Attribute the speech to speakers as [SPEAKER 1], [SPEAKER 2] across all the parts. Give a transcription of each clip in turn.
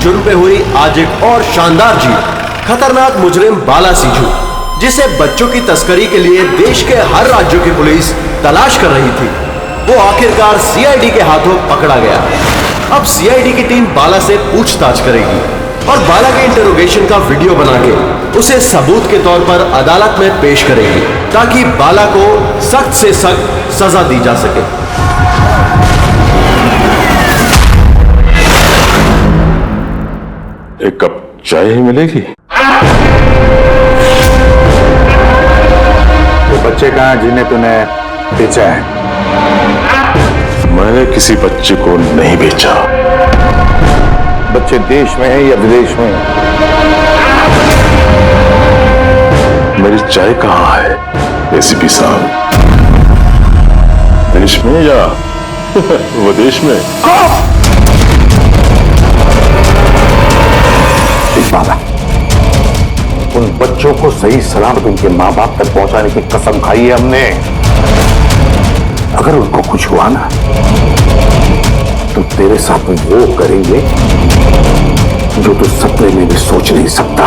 [SPEAKER 1] जुर्म पे हुई आज एक और शानदार जीत। खतरनाक मुजरिम बाला सिंजू, जिसे बच्चों की तस्करी के लिए देश के हर राज्यों की पुलिस तलाश कर रही थी, वो आखिरकार सीआईडी के हाथों पकड़ा गया। अब सीआईडी की टीम बाला से पूछताछ करेगी और बाला के इंटरोगेशन का वीडियो बना के उसे सबूत के तौर पर अदालत में पेश करेगी, ताकि बाला को सख्त से सख्त सजा दी जा सके।
[SPEAKER 2] एक कप चाय ही मिलेगी?
[SPEAKER 3] वो बच्चे कहाँ जिन्हें तूने बेचा है?
[SPEAKER 2] मैंने किसी बच्चे को नहीं बेचा।
[SPEAKER 3] बच्चे देश में है या विदेश में?
[SPEAKER 2] मेरी चाय कहाँ है एसीपी साहब? देश में या विदेश में?
[SPEAKER 3] बाला, उन बच्चों को सही सलामत उनके मां बाप तक पहुंचाने की कसम खाई है हमने। अगर उनको कुछ हुआ ना, तो तेरे साथ वो करेंगे जो तू सपने में भी सोच नहीं सकता।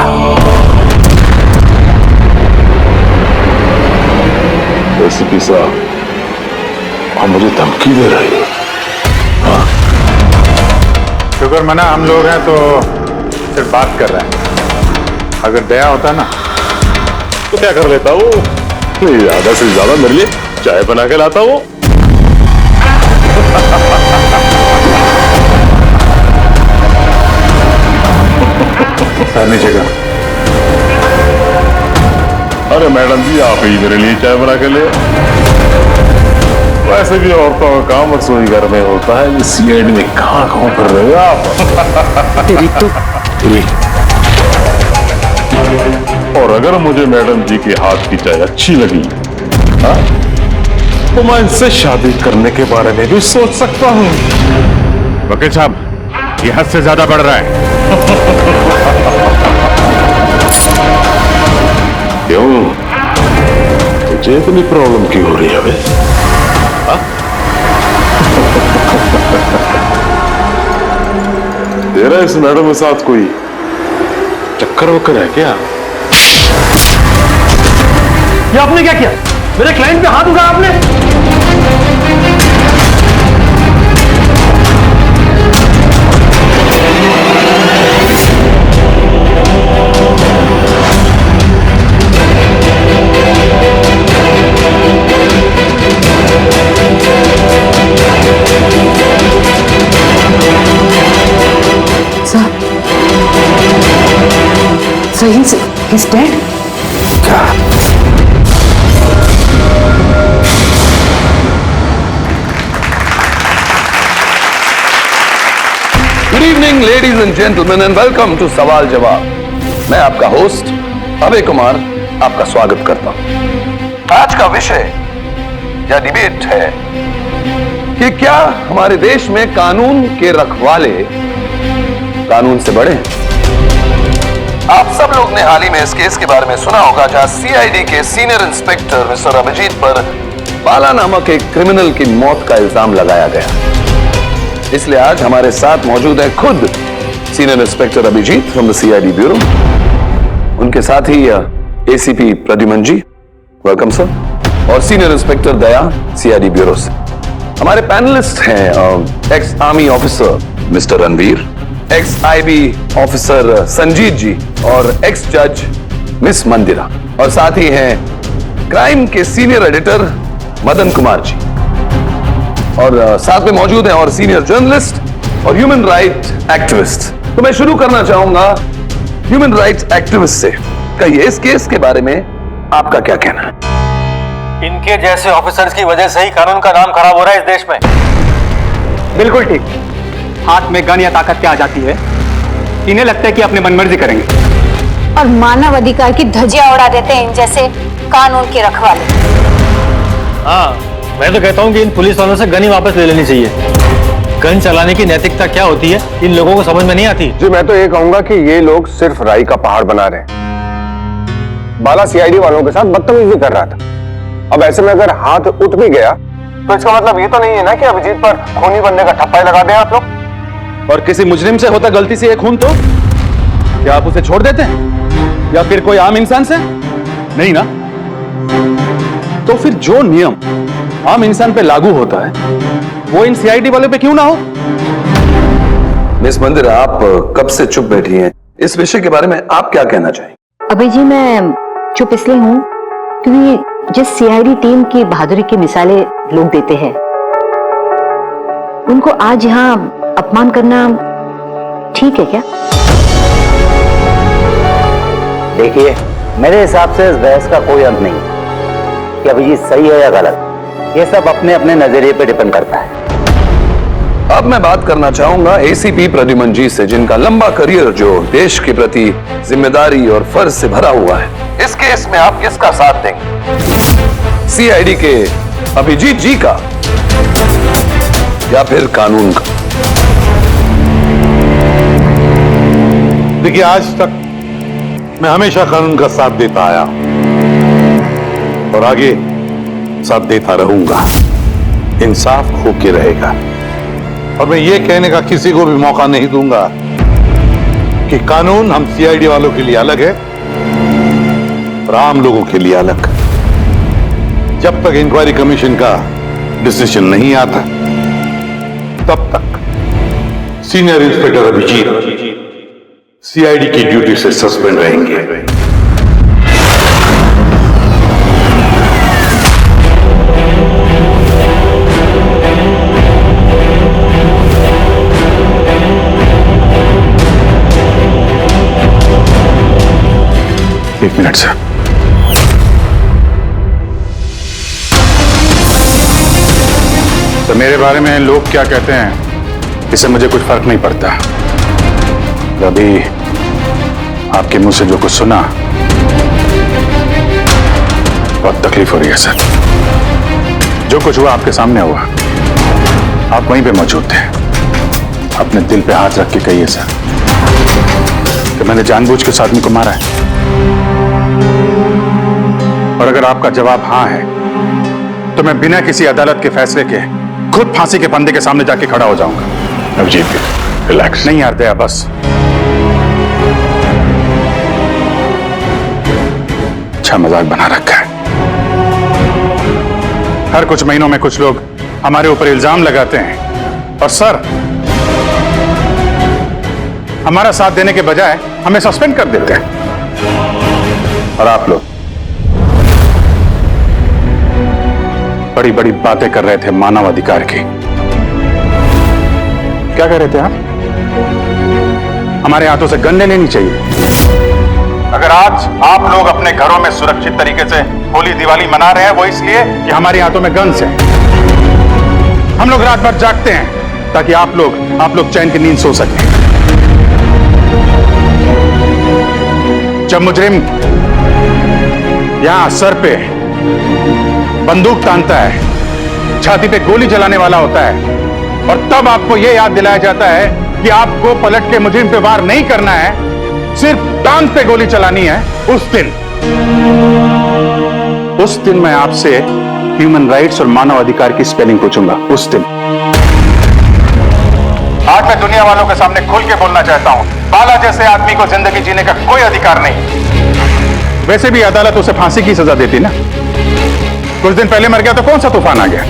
[SPEAKER 2] एसीपी साहब, आप मुझे धमकी दे रहे हो? हाँ?
[SPEAKER 3] शुक्र मना हम लोग हैं तो सिर्फ बात कर रहे हैं। अगर दया होता ना
[SPEAKER 2] तो क्या कर लेता वो? ज्यादा से ज्यादा मेरे लिए चाय बना के लाता वो।
[SPEAKER 3] नीचे का।
[SPEAKER 2] अरे मैडम जी, आप ही मेरे लिए चाय बना के ले। वैसे भी औरतों का काम रसोई घर में होता है, ये सीआईडी में कहाँ कर रहे हो आप? और अगर मुझे मैडम जी के हाथ की चाय अच्छी लगी, हाँ, तो मैं इनसे शादी करने के बारे में भी सोच सकता हूँ।
[SPEAKER 3] वकील साहब, ये हद से ज्यादा बढ़ रहा है।
[SPEAKER 2] क्यों? तुझे इतनी प्रॉब्लम क्यों हो रही है बे? तेरा इस मैडम के साथ कोई चक्कर वक्कर है क्या?
[SPEAKER 4] ये आपने क्या किया? मेरे क्लाइंट पे हाथ उठाया आपने?
[SPEAKER 5] So he's dead?
[SPEAKER 6] Good evening ladies and gentleman and welcome to सवाल जवाब। मैं आपका होस्ट अभय कुमार आपका स्वागत करता हूं। आज का विषय या डिबेट है कि क्या हमारे देश में कानून के रखवाले कानून से बड़े हैं? आप सब लोग ने हाल ही में इस केस के बारे में सुना होगा, जहां सीआईडी के सीनियर इंस्पेक्टर मिस्टर अभिजीत पर बाला नामक एक क्रिमिनल की मौत का इल्जाम लगाया गया। इसलिए आज हमारे साथ मौजूद है खुद senior inspector Abhijeet from the CID bureau, उनके साथ ही ACP Pradyuman ji, welcome sir, और senior inspector Daya CID bureau से। हमारे पैनलिस्ट हैं ex army officer mister Ranveer, ex IB officer Sanjeet ji और एक्स जज मिस मंदिरा, और साथ ही हैं क्राइम के सीनियर एडिटर मदन कुमार जी, और साथ में मौजूद हैं और सीनियर जर्नलिस्ट और ह्यूमन राइट एक्टिविस्ट। तो मैं शुरू करना चाहूंगा ह्यूमन राइट एक्टिविस्ट से। कहिए, इस केस के बारे में आपका क्या कहना है?
[SPEAKER 4] इनके जैसे ऑफिसर्स की वजह से ही कानून का नाम खराब हो रहा है इस देश में।
[SPEAKER 7] बिल्कुल ठीक। हाथ में गन या ताकत क्या आ जाती है, इन्हें लगता है कि अपने मनमर्जी करेंगे
[SPEAKER 5] और मानव अधिकार की धज्जियां उड़ा देते हैं इन जैसे कानून के रखवाले।
[SPEAKER 4] हाँ, मैं तो कहता हूँ कि इन पुलिस वालों से गन ही वापस ले लेनी चाहिए। गन चलाने की नैतिकता क्या होती है इन लोगों को समझ में नहीं आती।
[SPEAKER 3] जी, मैं तो ये कहूंगा कि ये लोग सिर्फ राई का पहाड़ बना रहे हैं। बाला सीआईडी वालों के साथ बदतमीजी कर रहा था। अब ऐसे में अगर हाथ उठ भी गया तो इसका मतलब ये तो नहीं है ना कि अभिजीत पर खूनी बनने का ठप्पा लगा दें आप लोग।
[SPEAKER 6] और किसी मुजरिम से होता गलती से एक खून तो क्या आप उसे छोड़ देते हैं या फिर कोई आम इंसान से? नहीं ना। तो फिर जो नियम आम इंसान पे लागू होता है वो इन सीआईडी वाले पे क्यों ना हो? मिस मंदिरा, आप कब से चुप बैठी हैं? इस विषय के बारे में आप क्या कहना चाहें?
[SPEAKER 8] अभी जी मैं चुप इसलिए हूं क्योंकि जिस सीआईडी टीम की बहादुरी की मिसालें लोग देते हैं उनको आज यहां अपमान करना ठीक है क्या?
[SPEAKER 9] देखिए, मेरे हिसाब से इस बहस का कोई अंत नहीं कि अभिजीत सही है या गलत। ये सब अपने अपने नजरिए पे डिपेंड करता है।
[SPEAKER 6] अब मैं बात करना चाहूंगा एसीपी प्रद्युमन जी से, जिनका लंबा करियर जो देश के प्रति जिम्मेदारी और फर्ज से भरा हुआ है। इस केस में आप किसका साथ देंगे? सीआईडी के अभिजीत जी का या फिर कानून का?
[SPEAKER 2] देखिए, आज तक मैं हमेशा कानून का साथ देता आया और आगे साथ देता रहूंगा। इंसाफ होके रहेगा और मैं ये कहने का किसी को भी मौका नहीं दूंगा कि कानून हम सीआईडी वालों के लिए अलग है और आम लोगों के लिए अलग। जब तक इंक्वायरी कमीशन का डिसीजन नहीं आता तब तक सीनियर इंस्पेक्टर अभिजीत सीआईडी की ड्यूटी से सस्पेंड रहेंगे। एक मिनट सर। तो मेरे बारे में लोग क्या कहते हैं इससे मुझे कुछ फर्क नहीं पड़ता। अभी आपके मुंह से जो कुछ सुना बहुत तकलीफ हो रही है सर। जो कुछ हुआ आपके सामने हुआ, आप वहीं पे मौजूद थे। अपने दिल पे हाथ रख के कहिए सर कि मैंने जानबूझ के उस आदमी को मारा है। और अगर आपका जवाब हाँ है तो मैं बिना किसी अदालत के फैसले के खुद फांसी के फंदे के सामने जाके खड़ा हो जाऊंगा। अभिजीत, रिलैक्स। नहीं यार दया, बस अच्छा मजाक बना रखा है। हर कुछ महीनों में कुछ लोग हमारे ऊपर इल्जाम लगाते हैं और सर हमारा साथ देने के बजाय हमें सस्पेंड कर देते हैं। और आप लोग बड़ी बड़ी बातें कर रहे थे मानव अधिकार की। क्या कह रहे थे आप? हमारे हाथों से गन ले लेनी चाहिए। अगर आज आप लोग अपने घरों में सुरक्षित तरीके से होली दिवाली मना रहे हैं वो इसलिए कि हमारे हाथों में गन्स हैं। हम लोग रात भर जागते हैं ताकि आप लोग चैन की नींद सो सकें। जब मुजरिम यहां सर पे बंदूक तानता है, छाती पे गोली चलाने वाला होता है और तब आपको यह याद दिलाया जाता है कि आपको पलट के मुजरिम पे वार नहीं करना है, सिर्फ टांग पे गोली चलानी है। उस दिन मैं आपसे ह्यूमन राइट्स और मानव अधिकार की स्पेलिंग पूछूंगा। उस दिन। आज मैं दुनिया वालों के सामने खुल के बोलना चाहता हूं, बाला जैसे आदमी को जिंदगी जीने का कोई अधिकार नहीं। वैसे भी अदालत उसे फांसी की सजा देती ना। कुछ दिन पहले मर गया तो कौन सा तूफान आ गया?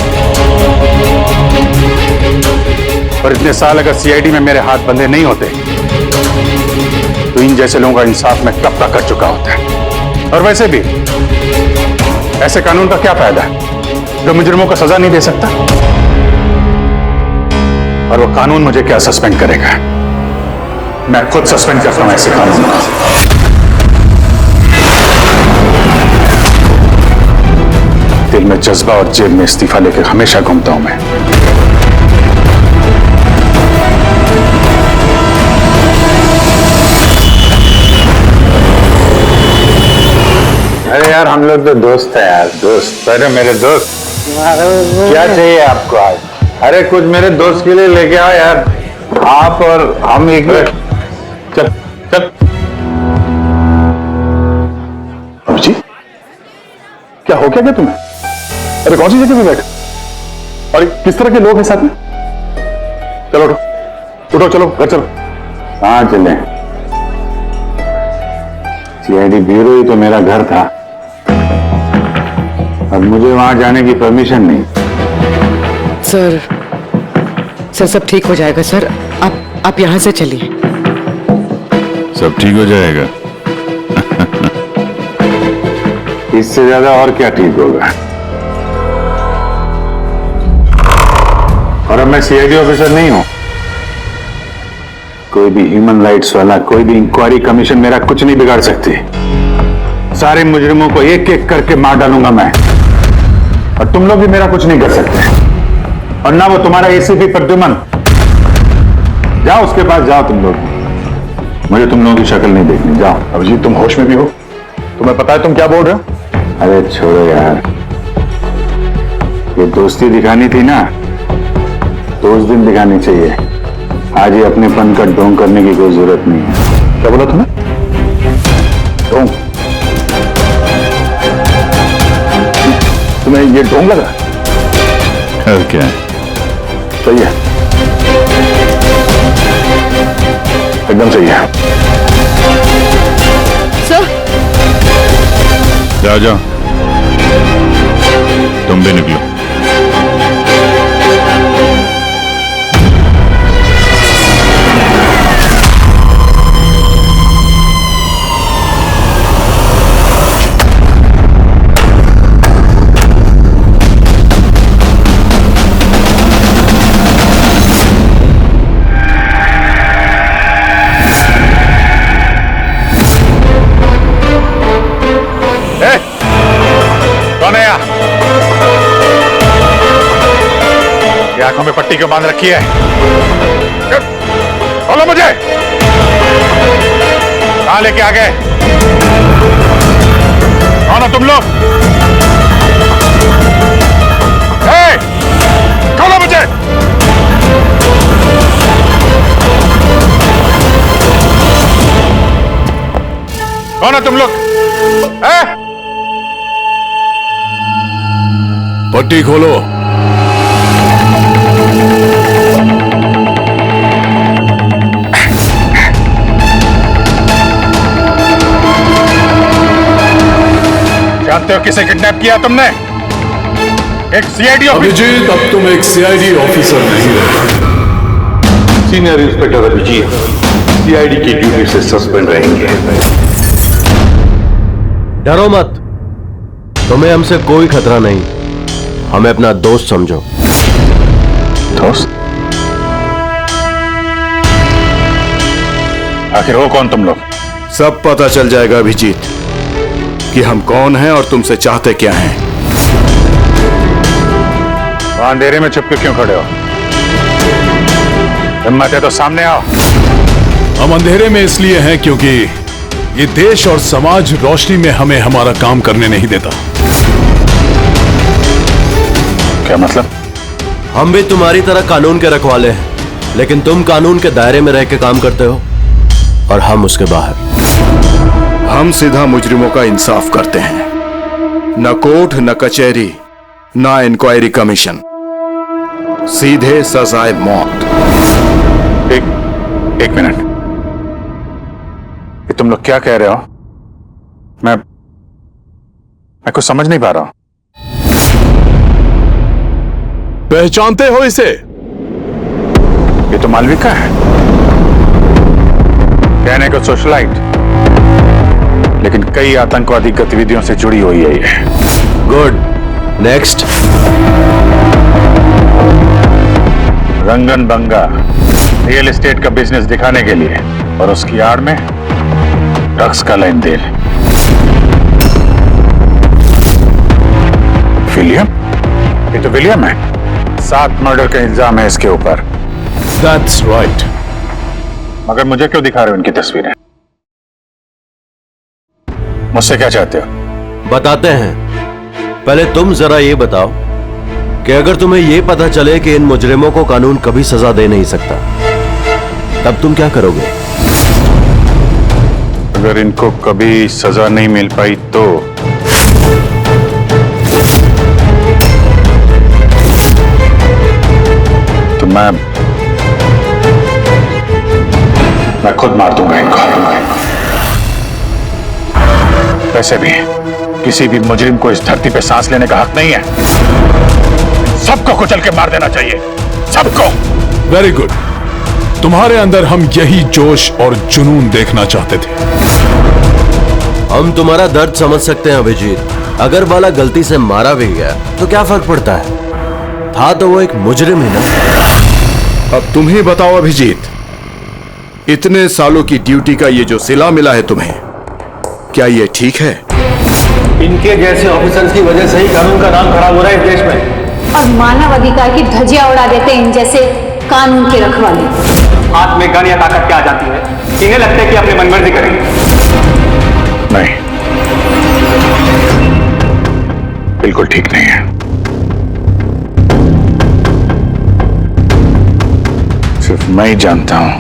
[SPEAKER 2] और इतने साल अगर सीआईडी में मेरे हाथ बंधे नहीं होते तो इन जैसे लोगों का इंसाफ मैं कब तक कर चुका होता है। और वैसे भी ऐसे कानून का क्या फायदा है जो मुजरिमों को सजा नहीं दे सकता? और वो कानून मुझे क्या सस्पेंड करेगा? मैं खुद सस्पेंड करता हूं ऐसे कानून को। दिल में जज्बा और जेब में इस्तीफा लेकर हमेशा घूमता हूं मैं।
[SPEAKER 9] अरे यार, हम लोग तो दोस्त हैं यार, दोस्त। अरे मेरे दोस्त, क्या चाहिए आपको आज? अरे कुछ मेरे दोस्त के लिए लेके आओ यार। आप और हम एक
[SPEAKER 2] चल चल। अभिजीत, क्या हो गया तुम्हें? अरे कौन सी जगह पे बैठे और किस तरह के लोग हैं साथ में? चलो उठो, उठो, चलो घर चलो। कहाँ चले? सीआईडी ब्यूरो ही तो मेरा घर था, अब मुझे वहां जाने की परमिशन नहीं।
[SPEAKER 10] सर सब ठीक हो जाएगा सर, आप यहाँ से चलिए।
[SPEAKER 2] सब ठीक हो जाएगा? इससे ज्यादा और क्या ठीक होगा? और अब मैं सीआईडी ऑफिसर नहीं हूं। कोई भी ह्यूमन राइट्स वाला, कोई भी इंक्वायरी कमीशन मेरा कुछ नहीं बिगाड़ सकती। सारे मुजरिमों को एक एक करके मार डालूंगा मैं, और तुम लोग भी मेरा कुछ नहीं कर सकते। और ना वो तुम्हारा एसीपी प्रद्युमन। जाओ उसके पास, जाओ तुम लोग, मुझे तुम लोगों की शक्ल नहीं देखनी, जाओ।
[SPEAKER 3] अभिजीत, तुम होश में भी हो? तुम्हें पता है तुम क्या बोल रहे हो?
[SPEAKER 2] अरे छोड़ो यार, ये दोस्ती दिखानी थी ना, तो उस दिन दिखानी चाहिए। आज ये अपनेपन का ढोंग करने की कोई जरूरत नहीं है।
[SPEAKER 3] क्या बोला तुमने? ढोंग? तुम्हें ये ढोंग लगा?
[SPEAKER 2] और क्या?
[SPEAKER 3] सही है, एकदम सही है।
[SPEAKER 10] सर
[SPEAKER 2] जाओ जाओ, तुम भी निकलो। आंखों में पट्टी क्यों बांध रखी है? बोलो मुझे, कहां लेके आ गए? कौन हो तुम लोग? खोलो मुझे। कौन हो तुम लोग? पट्टी खोलो। जानते हो किसे किडनैप किया तुमने? एक सीआईडी ऑफिसर।
[SPEAKER 11] अभिजीत, अब तुम एक सीआईडी ऑफिसर नहीं रहे।
[SPEAKER 2] सीनियर इंस्पेक्टर अभिजीत सीआईडी की ड्यूटी से सस्पेंड रहेंगे।
[SPEAKER 1] डरो मत, तुम्हें हमसे कोई खतरा नहीं। हमें अपना दोस्त समझो।
[SPEAKER 2] दोस्त? आखिर हो कौन तुम लोग?
[SPEAKER 11] सब पता चल जाएगा अभिजीत कि हम कौन हैं और तुमसे चाहते क्या हैं।
[SPEAKER 2] अंधेरे में छुप के क्यों खड़े हो? हिम्मत है तो सामने आओ।
[SPEAKER 11] हम अंधेरे में इसलिए हैं क्योंकि ये देश और समाज रोशनी में हमें हमारा काम करने नहीं देता।
[SPEAKER 2] क्या मतलब?
[SPEAKER 1] हम भी तुम्हारी तरह कानून के रखवाले हैं, लेकिन तुम कानून के दायरे में रह के काम करते हो और हम उसके बाहर।
[SPEAKER 11] हम सीधा मुजरिमों का इंसाफ करते हैं, न कोर्ट, न कचहरी, न इंक्वायरी कमीशन, सीधे सजाए मौत।
[SPEAKER 2] एक मिनट, ये तुम लोग क्या कह रहे हो? मैं कुछ समझ नहीं पा रहा हूं।
[SPEAKER 11] पहचानते हो इसे?
[SPEAKER 2] ये तो मालविका है, कहने को सोशलाइट, लेकिन कई आतंकवादी गतिविधियों से जुड़ी हुई है ये।
[SPEAKER 1] Good, next.
[SPEAKER 2] Rangan Banga real estate का बिजनेस दिखाने के लिए, और उसकी आड़ में ड्रग्स का लेन देन। विलियम? ये तो विलियम है। 7 मर्डर का इल्जाम है इसके ऊपर।
[SPEAKER 11] That's right.
[SPEAKER 2] मगर मुझे क्यों दिखा रहे हो इनकी तस्वीरें? मुझसे क्या चाहते हो?
[SPEAKER 1] बताते हैं। पहले तुम जरा ये बताओ कि अगर तुम्हें यह पता चले कि इन मुजरिमों को कानून कभी सजा दे नहीं सकता, तब तुम क्या करोगे?
[SPEAKER 2] अगर इनको कभी सजा नहीं मिल पाई तो
[SPEAKER 9] वैसे भी किसी भी मुजरिम को इस धरती पे सांस लेने का हक नहीं है। सबको कुचल के मार देना चाहिए, सबको।
[SPEAKER 11] Very good. तुम्हारे अंदर हम यही जोश और जुनून देखना चाहते थे।
[SPEAKER 1] हम तुम्हारा दर्द समझ सकते हैं अभिजीत। अगर बाला गलती से मारा भी गया तो क्या फर्क पड़ता है, था तो वो एक मुजरिम ही ना।
[SPEAKER 11] अब तुम ही बताओ अभिजीत, इतने सालों की ड्यूटी का ये जो सिला मिला है तुम्हें, क्या ये ठीक है?
[SPEAKER 4] इनके जैसे ऑफिसर्स की वजह से ही कानून का नाम खराब हो रहा है इस देश में।
[SPEAKER 5] और मानव अधिकार की धज्जियां उड़ा देते हैं इन जैसे कानून के रखवाले।
[SPEAKER 7] हाथ में गन या ताकत क्या आ जाती है, इन्हें लगता है कि अपनी मनमर्जी करेंगे।
[SPEAKER 9] नहीं, बिल्कुल ठीक नहीं है। सिर्फ मैं ही जानता हूं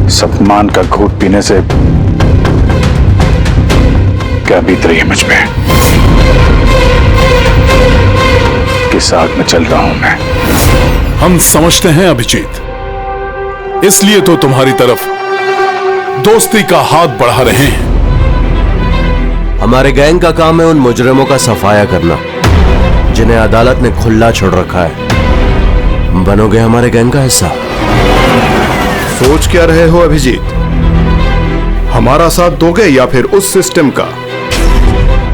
[SPEAKER 9] इस अपमान का घूंट पीने से क्या बीत रही है मुझ पे, किस आग में चल रहा हूं मैं।
[SPEAKER 11] हम समझते हैं अभिजीत, इसलिए तो तुम्हारी तरफ दोस्ती का हाथ बढ़ा रहे हैं।
[SPEAKER 1] हमारे गैंग का काम है उन मुजरिमों का सफाया करना जिन्हें अदालत ने खुला छोड़ रखा है। बनोगे हमारे गैंग का हिस्सा?
[SPEAKER 11] सोच क्या रहे हो अभिजीत? हमारा साथ दोगे या फिर उस सिस्टम का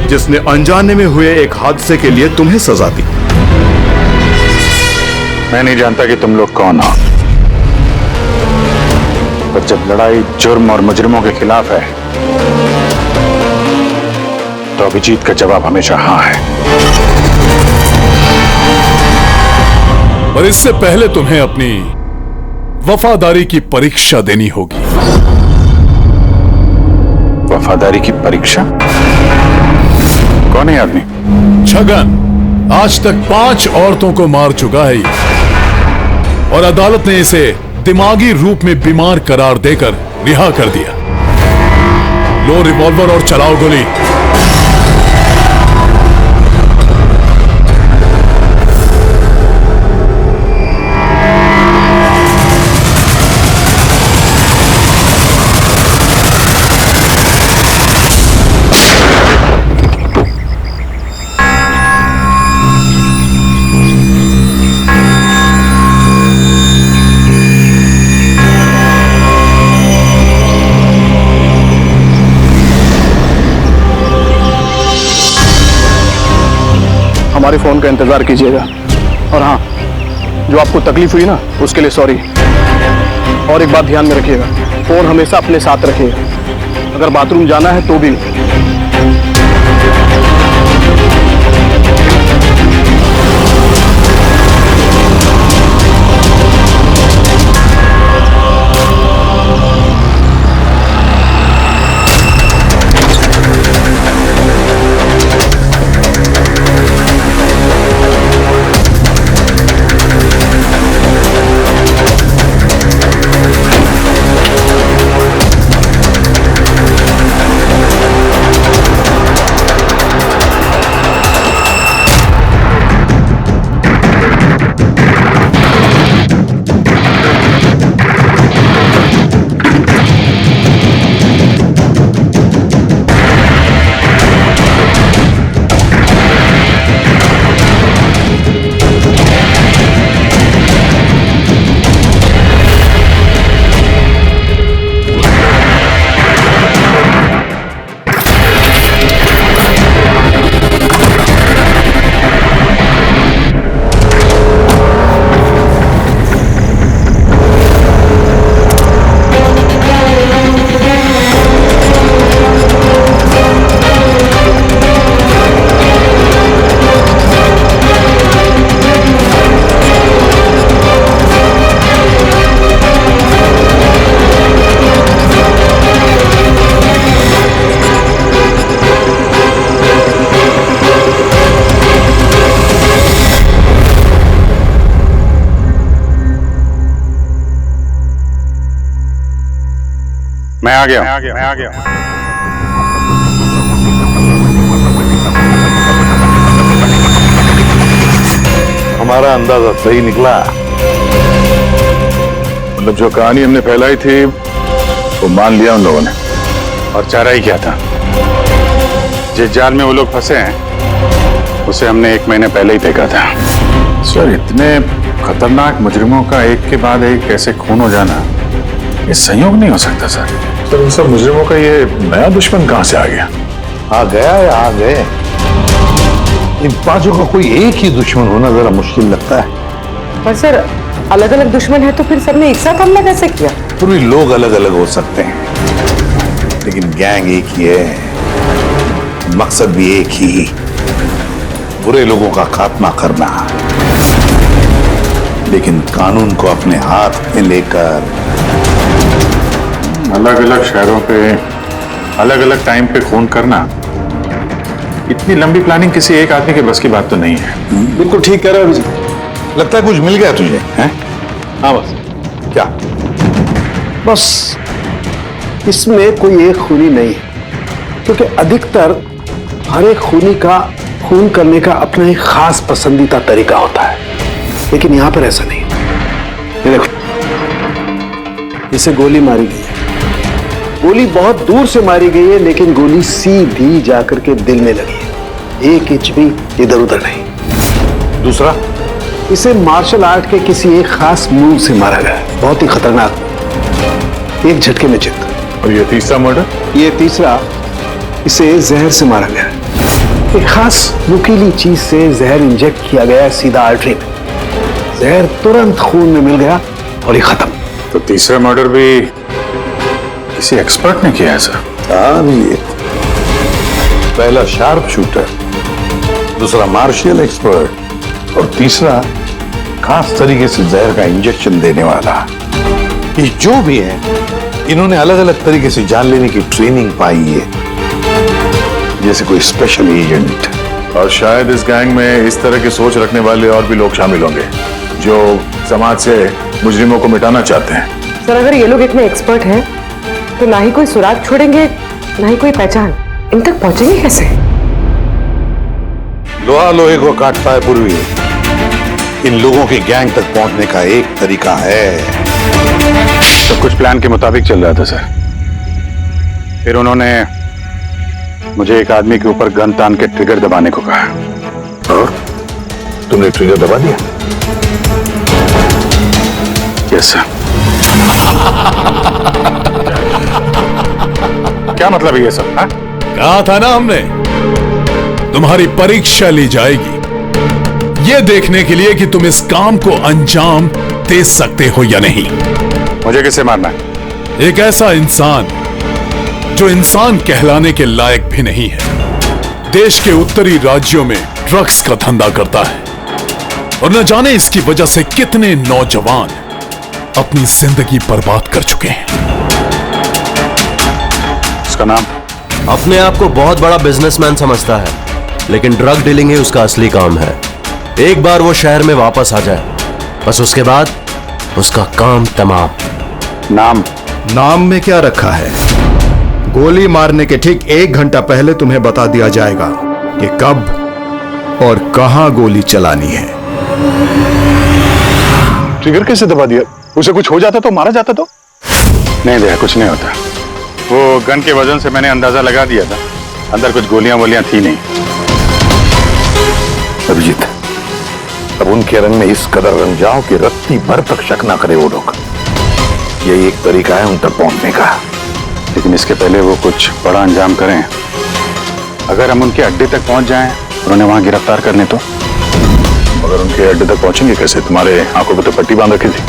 [SPEAKER 11] जिसने अनजाने में हुए एक हादसे के लिए तुम्हें सजा दी?
[SPEAKER 9] मैं नहीं जानता कि तुम लोग कौन हो, पर जब लड़ाई जुर्म और मुजरिमों के खिलाफ है तो अभिजीत का जवाब हमेशा हाँ है।
[SPEAKER 11] और इससे पहले तुम्हें अपनी वफादारी की परीक्षा देनी होगी।
[SPEAKER 9] वफादारी की परीक्षा? कौन है आदमी?
[SPEAKER 11] छगन आज तक 5 औरतों को मार चुका है और अदालत ने इसे दिमागी रूप में बीमार करार देकर रिहा कर दिया। लो रिवॉल्वर और चलाओ गोली।
[SPEAKER 3] हमारे फोन का इंतजार कीजिएगा। और हाँ, जो आपको तकलीफ हुई ना उसके लिए सॉरी। और एक बात ध्यान में रखिएगा, फोन हमेशा अपने साथ रखिएगा। अगर बाथरूम जाना है तो भी।
[SPEAKER 9] मैं आ गया।
[SPEAKER 2] हमारा अंदाजा सही निकला।
[SPEAKER 9] मतलब जो कहानी हमने फैलाई थी वो मान लिया उन लोगों ने। और चारा ही क्या था?
[SPEAKER 2] जिस जाल में वो लोग फंसे हैं उसे हमने 1 महीने पहले ही देखा था।
[SPEAKER 9] सर, इतने खतरनाक मुजरिमों का एक के बाद एक ऐसे खून हो जाना, ये संयोग नहीं हो सकता सर। सर, इन सब मुजरिमों का ये नया दुश्मन कहां से आ गया?
[SPEAKER 2] आ गया या आ गए? इन पांचों का कोई एक ही दुश्मन होना जरा मुश्किल लगता है।
[SPEAKER 10] पर सर, अलग अलग दुश्मन है तो फिर सबने एक साथ हमला कैसे किया?
[SPEAKER 2] फिर भी लोग अलग अलग हो सकते हैं, लेकिन गैंग एक ही है, मकसद भी एक ही, बुरे लोगों का खात्मा करना। लेकिन कानून को अपने हाथ में लेकर
[SPEAKER 9] अलग अलग शहरों पे अलग अलग टाइम पे खून करना, इतनी लंबी प्लानिंग किसी एक आदमी के बस की बात तो नहीं है।
[SPEAKER 3] बिल्कुल ठीक कह रहे हो अभिजीत।
[SPEAKER 2] लगता है कुछ मिल गया तुझे, हैं?
[SPEAKER 3] हाँ बस।
[SPEAKER 2] क्या?
[SPEAKER 3] बस इसमें कोई एक खूनी नहीं है, क्योंकि अधिकतर हर एक खूनी का खून करने का अपना एक खास पसंदीदा तरीका होता है, लेकिन यहां पर ऐसा नहीं। ये देखो, इसे गोली मारी गई है। गोली बहुत दूर से मारी गई है, लेकिन गोली सीधी जाकर के दिल में लगी है, 1 इंच भी इधर उधर नहीं।
[SPEAKER 2] दूसरा,
[SPEAKER 3] इसे मार्शल आर्ट के किसी एक खास मूव से मारा गया है, बहुत ही खतरनाक, एक झटके में चित।
[SPEAKER 9] और ये तीसरा मर्डर?
[SPEAKER 3] ये तीसरा, इसे जहर से मारा गया है। एक खास नुकीली चीज से जहर इंजेक्ट किया गया है सीधा आर्टरी में। जहर तुरंत खून में मिल गया और ये खत्म।
[SPEAKER 9] तो तीसरा मर्डर भी किसी एक्सपर्ट ने किया है सर?
[SPEAKER 2] हाँ, ये पहला शार्प शूटर, दूसरा मार्शल एक्सपर्ट और तीसरा खास तरीके से जहर का इंजेक्शन देने वाला। ये जो भी है, इन्होंने अलग अलग तरीके से जान लेने की ट्रेनिंग पाई है, जैसे कोई स्पेशल एजेंट।
[SPEAKER 9] और शायद इस गैंग में इस तरह की सोच रखने वाले और भी लोग शामिल होंगे जो समाज से मुजरिमों को मिटाना चाहते हैं।
[SPEAKER 10] सर, अगर ये लोग इतने एक्सपर्ट हैं तो ना ही कोई सुराग छोड़ेंगे, ना ही कोई पहचान। इन तक पहुंचेंगे कैसे?
[SPEAKER 2] लोहा लोहे को काटता है पूर्वी। इन लोगों की गैंग तक पहुंचने का एक तरीका है।
[SPEAKER 9] सब कुछ प्लान के मुताबिक चल रहा था सर। फिर उन्होंने मुझे एक आदमी के ऊपर गन तान के ट्रिगर दबाने को कहा।
[SPEAKER 2] और तुमने ट्रिगर दबा दिया?
[SPEAKER 9] Yes sir. क्या मतलब है ये सब? हाँ?
[SPEAKER 11] कहा था ना हमने, तुम्हारी परीक्षा ली जाएगी ये देखने के लिए कि तुम इस काम को अंजाम दे सकते हो या नहीं।
[SPEAKER 9] मुझे किसे मारना है?
[SPEAKER 11] एक ऐसा इंसान जो इंसान कहलाने के लायक भी नहीं है, देश के उत्तरी राज्यों में ड्रग्स का धंधा करता है और न जाने इसकी वजह से कितने नौजवान अपनी जिंदगी बर्बाद कर चुके हैं।
[SPEAKER 9] उसका नाम?
[SPEAKER 1] अपने आप को बहुत बड़ा बिजनेसमैन समझता है, लेकिन ड्रग डीलिंग ही उसका असली काम है। एक बार वो शहर में वापस आ जाए, बस उसके बाद उसका काम तमाम।
[SPEAKER 12] नाम में क्या रखा है? गोली मारने के ठीक 1 घंटा पहले तुम्हें बता दिया जाएगा कि कब और कहां गोली चलानी है।
[SPEAKER 9] ट्रिगर कैसे दबा दिया? उसे कुछ हो जाता तो, मारा जाता तो? नहीं दया, कुछ नहीं होता। वो गन के वजन से मैंने अंदाजा लगा दिया था, अंदर कुछ गोलियां वोलियां थी नहीं।
[SPEAKER 2] अभिजीत, अब उनके रंग में इस कदर रंग जाओ कि रत्ती भर तक शक ना करे वो लोग। यही एक तरीका है उन तक पहुंचने का।
[SPEAKER 9] लेकिन इसके पहले वो कुछ बड़ा अंजाम करें। अगर हम उनके अड्डे तक पहुंच जाएं और उन्हें वहां गिरफ्तार कर लें तो?
[SPEAKER 2] मगर उनके अड्डे तक पहुंचेंगे कैसे? तुम्हारे आंखों पर तो पट्टी बांध रखी थी।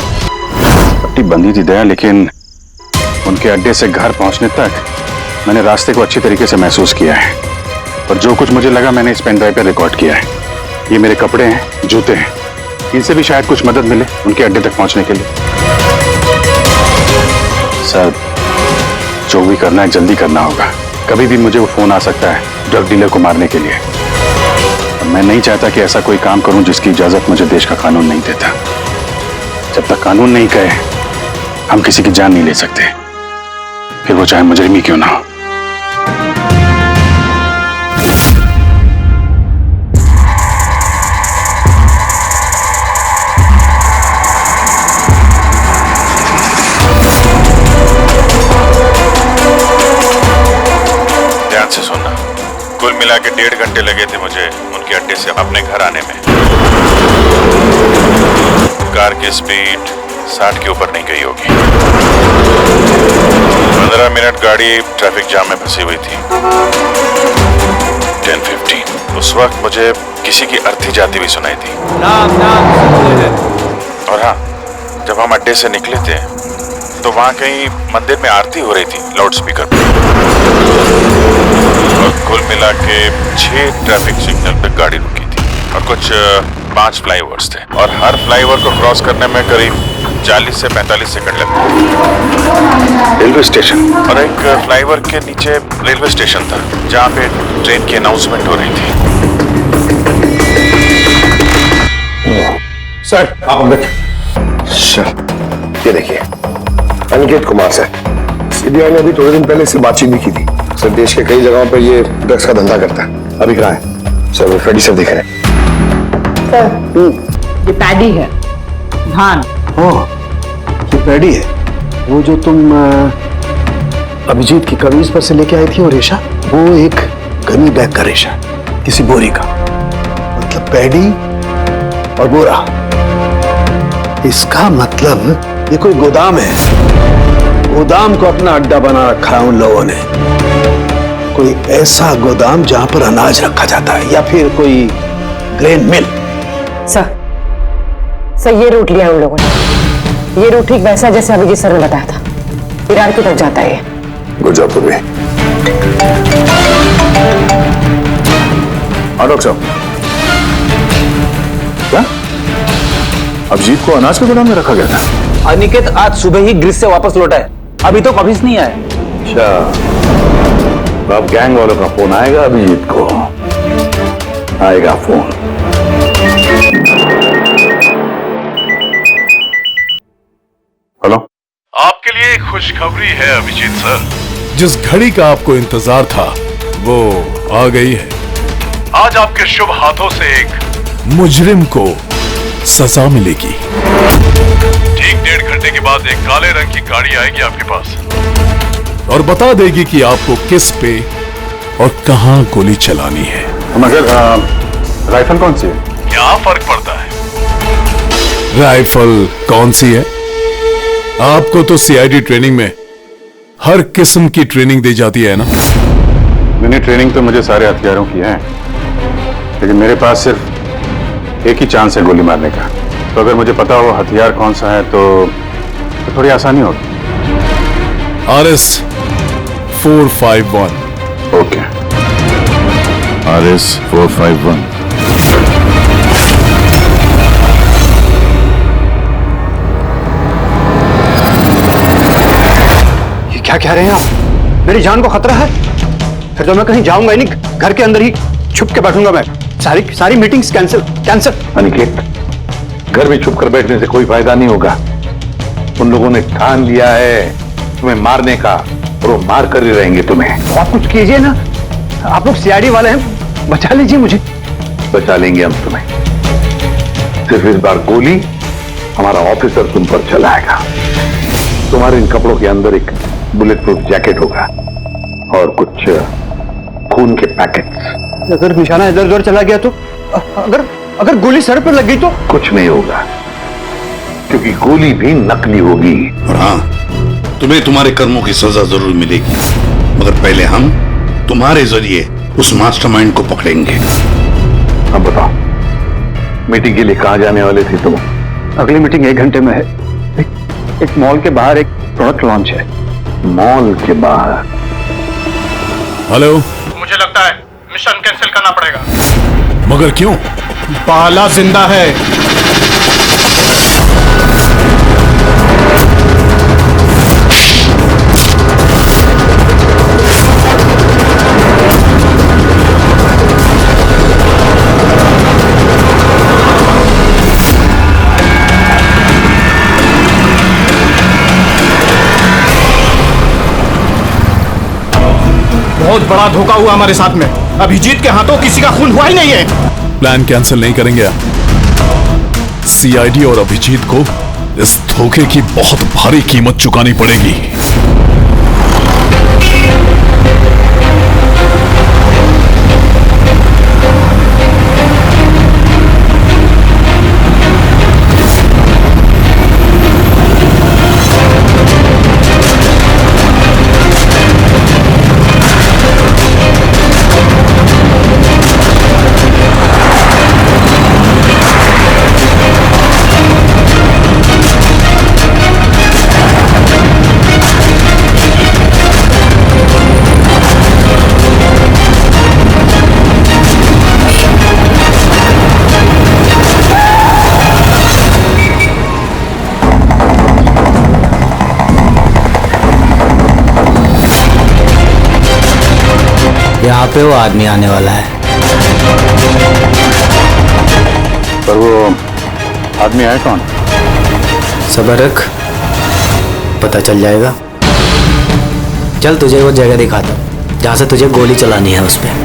[SPEAKER 9] पट्टी बंधी थी दया, लेकिन उनके अड्डे से घर पहुंचने तक मैंने रास्ते को अच्छी तरीके से महसूस किया है और जो कुछ मुझे लगा मैंने इस पेन ड्राइव पर रिकॉर्ड किया है। ये मेरे कपड़े हैं, जूते हैं, इनसे भी शायद कुछ मदद मिले उनके अड्डे तक पहुंचने के लिए। सर, जो भी करना है जल्दी करना होगा। कभी भी मुझे वो फोन आ सकता है ड्रग डीलर को मारने के लिए। मैं नहीं चाहता कि ऐसा कोई काम करूं जिसकी इजाजत मुझे देश का कानून नहीं देता। जब तक कानून नहीं कहे हम किसी की जान नहीं ले सकते, फिर वो चाहे मुजरिम क्यों ना हो।
[SPEAKER 2] मिला के 1.5 घंटे लगे थे मुझे उनके अड्डे से अपने घर आने में। कार की स्पीड 60 के ऊपर नहीं गई होगी। 15 मिनट गाड़ी ट्रैफिक जाम में फंसी हुई थी। 10:15 उस वक्त मुझे किसी की अर्थी जाती हुई सुनाई थी। और हाँ, जब हम अड्डे से निकले थे तो वहां कहीं मंदिर में आरती हो रही थी लाउड स्पीकर पर। और कुल मिला के 6 ट्रैफिक सिग्नल पे गाड़ी रुकी थी और कुछ 5 फ्लाईओवर्स थे और हर फ्लाईओवर को क्रॉस करने में करीब 40 से 45 सेकंड लगते।
[SPEAKER 9] रेलवे स्टेशन
[SPEAKER 2] और एक फ्लाईओवर के नीचे रेलवे स्टेशन था जहाँ पे ट्रेन की अनाउंसमेंट हो रही थी।
[SPEAKER 9] सर आप सर ये देखिए, अनिकेत कुमार सर, सीबीआई ने अभी थोड़े दिन पहले इससे बातचीत भी की थी। सर देश के कई जगहों पर ये ड्रग्स का धंधा करता है। अभी कहाँ है सर? वो फ्रेडी सर दिख रहे हैं।
[SPEAKER 8] सर ये पैडी है, धान।
[SPEAKER 12] ओह, ये पैडी है। वो जो तुम अभिजीत की कमीज पर से लेके आई थी वो रेशा, वो एक गनी बैग का रेशा, किसी बोरी का। मतलब पैडी और बोरा, इसका मतलब ये कोई गोदाम है। गोदाम को अपना अड्डा बना रखा है उन लोगों ने। कोई ऐसा गोदाम जहां पर अनाज रखा जाता है, या फिर कोई ग्रेन मिल।
[SPEAKER 10] सर ये रूट लिया उन लोगों ने। ये रूट ठीक वैसा जैसे अभिजीत सर ने बताया था, विरार की तरफ जाता है।
[SPEAKER 9] गुड जॉब तुम्हें। डॉक्टर साहब, क्या अभिजीत को अनाज के गोदाम में रखा गया था?
[SPEAKER 7] अनिकेत आज सुबह ही ग्रीस से वापस लौटा है, अभी तो वापिस नहीं आया।
[SPEAKER 2] अच्छा, अब गैंग वालों का फोन आएगा अभिजीत को, आएगा फोन।
[SPEAKER 9] हेलो,
[SPEAKER 11] आपके लिए एक खुशखबरी है अभिजीत सर। जिस घड़ी का आपको इंतजार था वो आ गई है। आज आपके शुभ हाथों से एक मुजरिम को सजा मिलेगी। ठीक 1.5 घंटे के बाद एक काले रंग की गाड़ी आएगी आपके पास और बता देगी कि आपको किस पे और कहां गोली चलानी है।
[SPEAKER 9] मगर राइफल कौन सी है?
[SPEAKER 11] क्या फर्क पड़ता है राइफल कौन सी है? आपको तो सीआईडी ट्रेनिंग में हर किस्म की ट्रेनिंग दी जाती है ना।
[SPEAKER 9] मैंने ट्रेनिंग तो मुझे सारे हथियारों की है, लेकिन मेरे पास सिर्फ एक ही चांस है गोली मारने का। तो अगर मुझे पता हो हथियार कौन सा है तो थोड़ी आसानी होगी।
[SPEAKER 11] RS 451।
[SPEAKER 9] Okay, RS 451।
[SPEAKER 3] ये क्या कह रहे हैं आप? मेरी जान को खतरा है? फिर तो मैं कहीं जाऊंगा ही नहीं, घर के अंदर ही छुप के बैठूंगा मैं। सारी मीटिंग्स कैंसिल।
[SPEAKER 2] अनिकेत, घर में छुप कर बैठने से कोई फायदा नहीं होगा। उन लोगों ने ठान लिया है तुम्हें मारने का और वो मार कर ही रहेंगे तुम्हें।
[SPEAKER 3] आप कुछ कीजिए ना, आप लोग सीआईडी वाले हैं, बचा लीजिए मुझे।
[SPEAKER 2] बचा लेंगे हम तुम्हें, सिर्फ इस बार गोली हमारा ऑफिसर तुम पर चलाएगा। तुम्हारे इन कपड़ों के अंदर एक बुलेट प्रूफ जैकेट होगा और कुछ खून के पैकेट्स।
[SPEAKER 3] अगर निशाना इधर उधर चला गया तो, अगर गोली सर पर लग गई तो?
[SPEAKER 2] कुछ नहीं होगा, क्योंकि गोली भी नकली होगी।
[SPEAKER 13] और हाँ, तुम्हें तुम्हारे कर्मों की सजा जरूर मिलेगी, मगर पहले हम तुम्हारे जरिए उस मास्टरमाइंड को पकड़ेंगे।
[SPEAKER 2] अब बताओ, मीटिंग के लिए कहाँ जाने वाले थे तुम?
[SPEAKER 3] अगली मीटिंग 1 घंटे में है। एक मॉल के बाहर एक प्रोडक्ट लॉन्च है।
[SPEAKER 2] मॉल के बाहर?
[SPEAKER 11] हेलो,
[SPEAKER 3] मुझे लगता है मिशन कैंसिल करना पड़ेगा।
[SPEAKER 11] मगर क्यों?
[SPEAKER 3] बाला जिंदा है। बहुत बड़ा धोखा हुआ हमारे साथ में। अभिजीत के हाथों किसी का खून हुआ ही नहीं है।
[SPEAKER 11] प्लान कैंसिल नहीं करेंगे आप। सीआईडी और अभिजीत को इस धोखे की बहुत भारी कीमत चुकानी पड़ेगी।
[SPEAKER 14] पे वो आदमी आने वाला है।
[SPEAKER 9] पर वो आदमी आया कौन?
[SPEAKER 14] सब्र रख, पता चल जाएगा। चल तुझे वो जगह दिखाता हूं जहां से तुझे गोली चलानी है उस पे।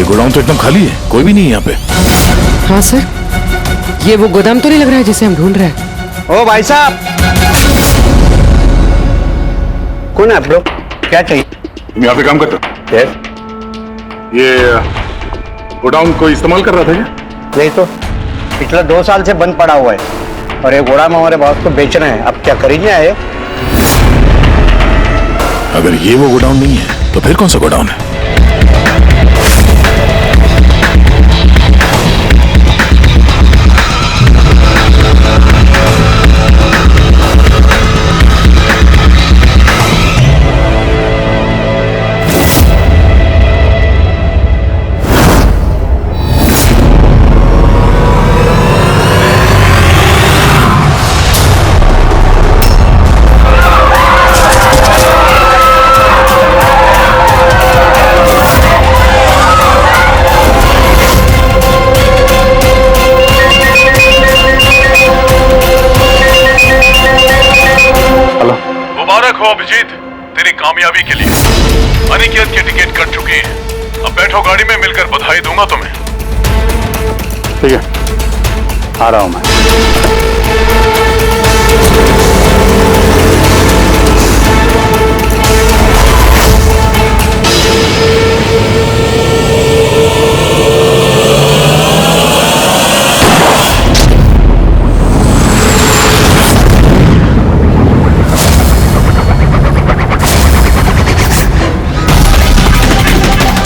[SPEAKER 11] गोदाम तो एकदम खाली है, कोई भी नहीं है यहाँ पे।
[SPEAKER 10] हाँ सर, ये वो गोदाम तो नहीं लग रहा है जिसे हम ढूंढ रहे हैं।
[SPEAKER 7] ओ भाई साहब, कौन है आप लोग? क्या चाहिए?
[SPEAKER 11] तुम यहाँ पे काम करते हो? ये गोडाउन को इस्तेमाल कर रहा था क्या?
[SPEAKER 7] नहीं तो पिछले 2 साल से बंद पड़ा हुआ है और ये गोदाम हमारे बॉस को बेच रहे हैं। अब क्या खरीदने आए?
[SPEAKER 11] अगर ये वो गोडाउन नहीं है तो फिर कौन सा गोडाउन है?
[SPEAKER 15] अभिजीत, तेरी कामयाबी के लिए अनिकेत की टिकट कट चुकी है। अब बैठो गाड़ी में, मिलकर बधाई दूंगा तुम्हें।
[SPEAKER 9] ठीक है, आ रहा हूं मैं।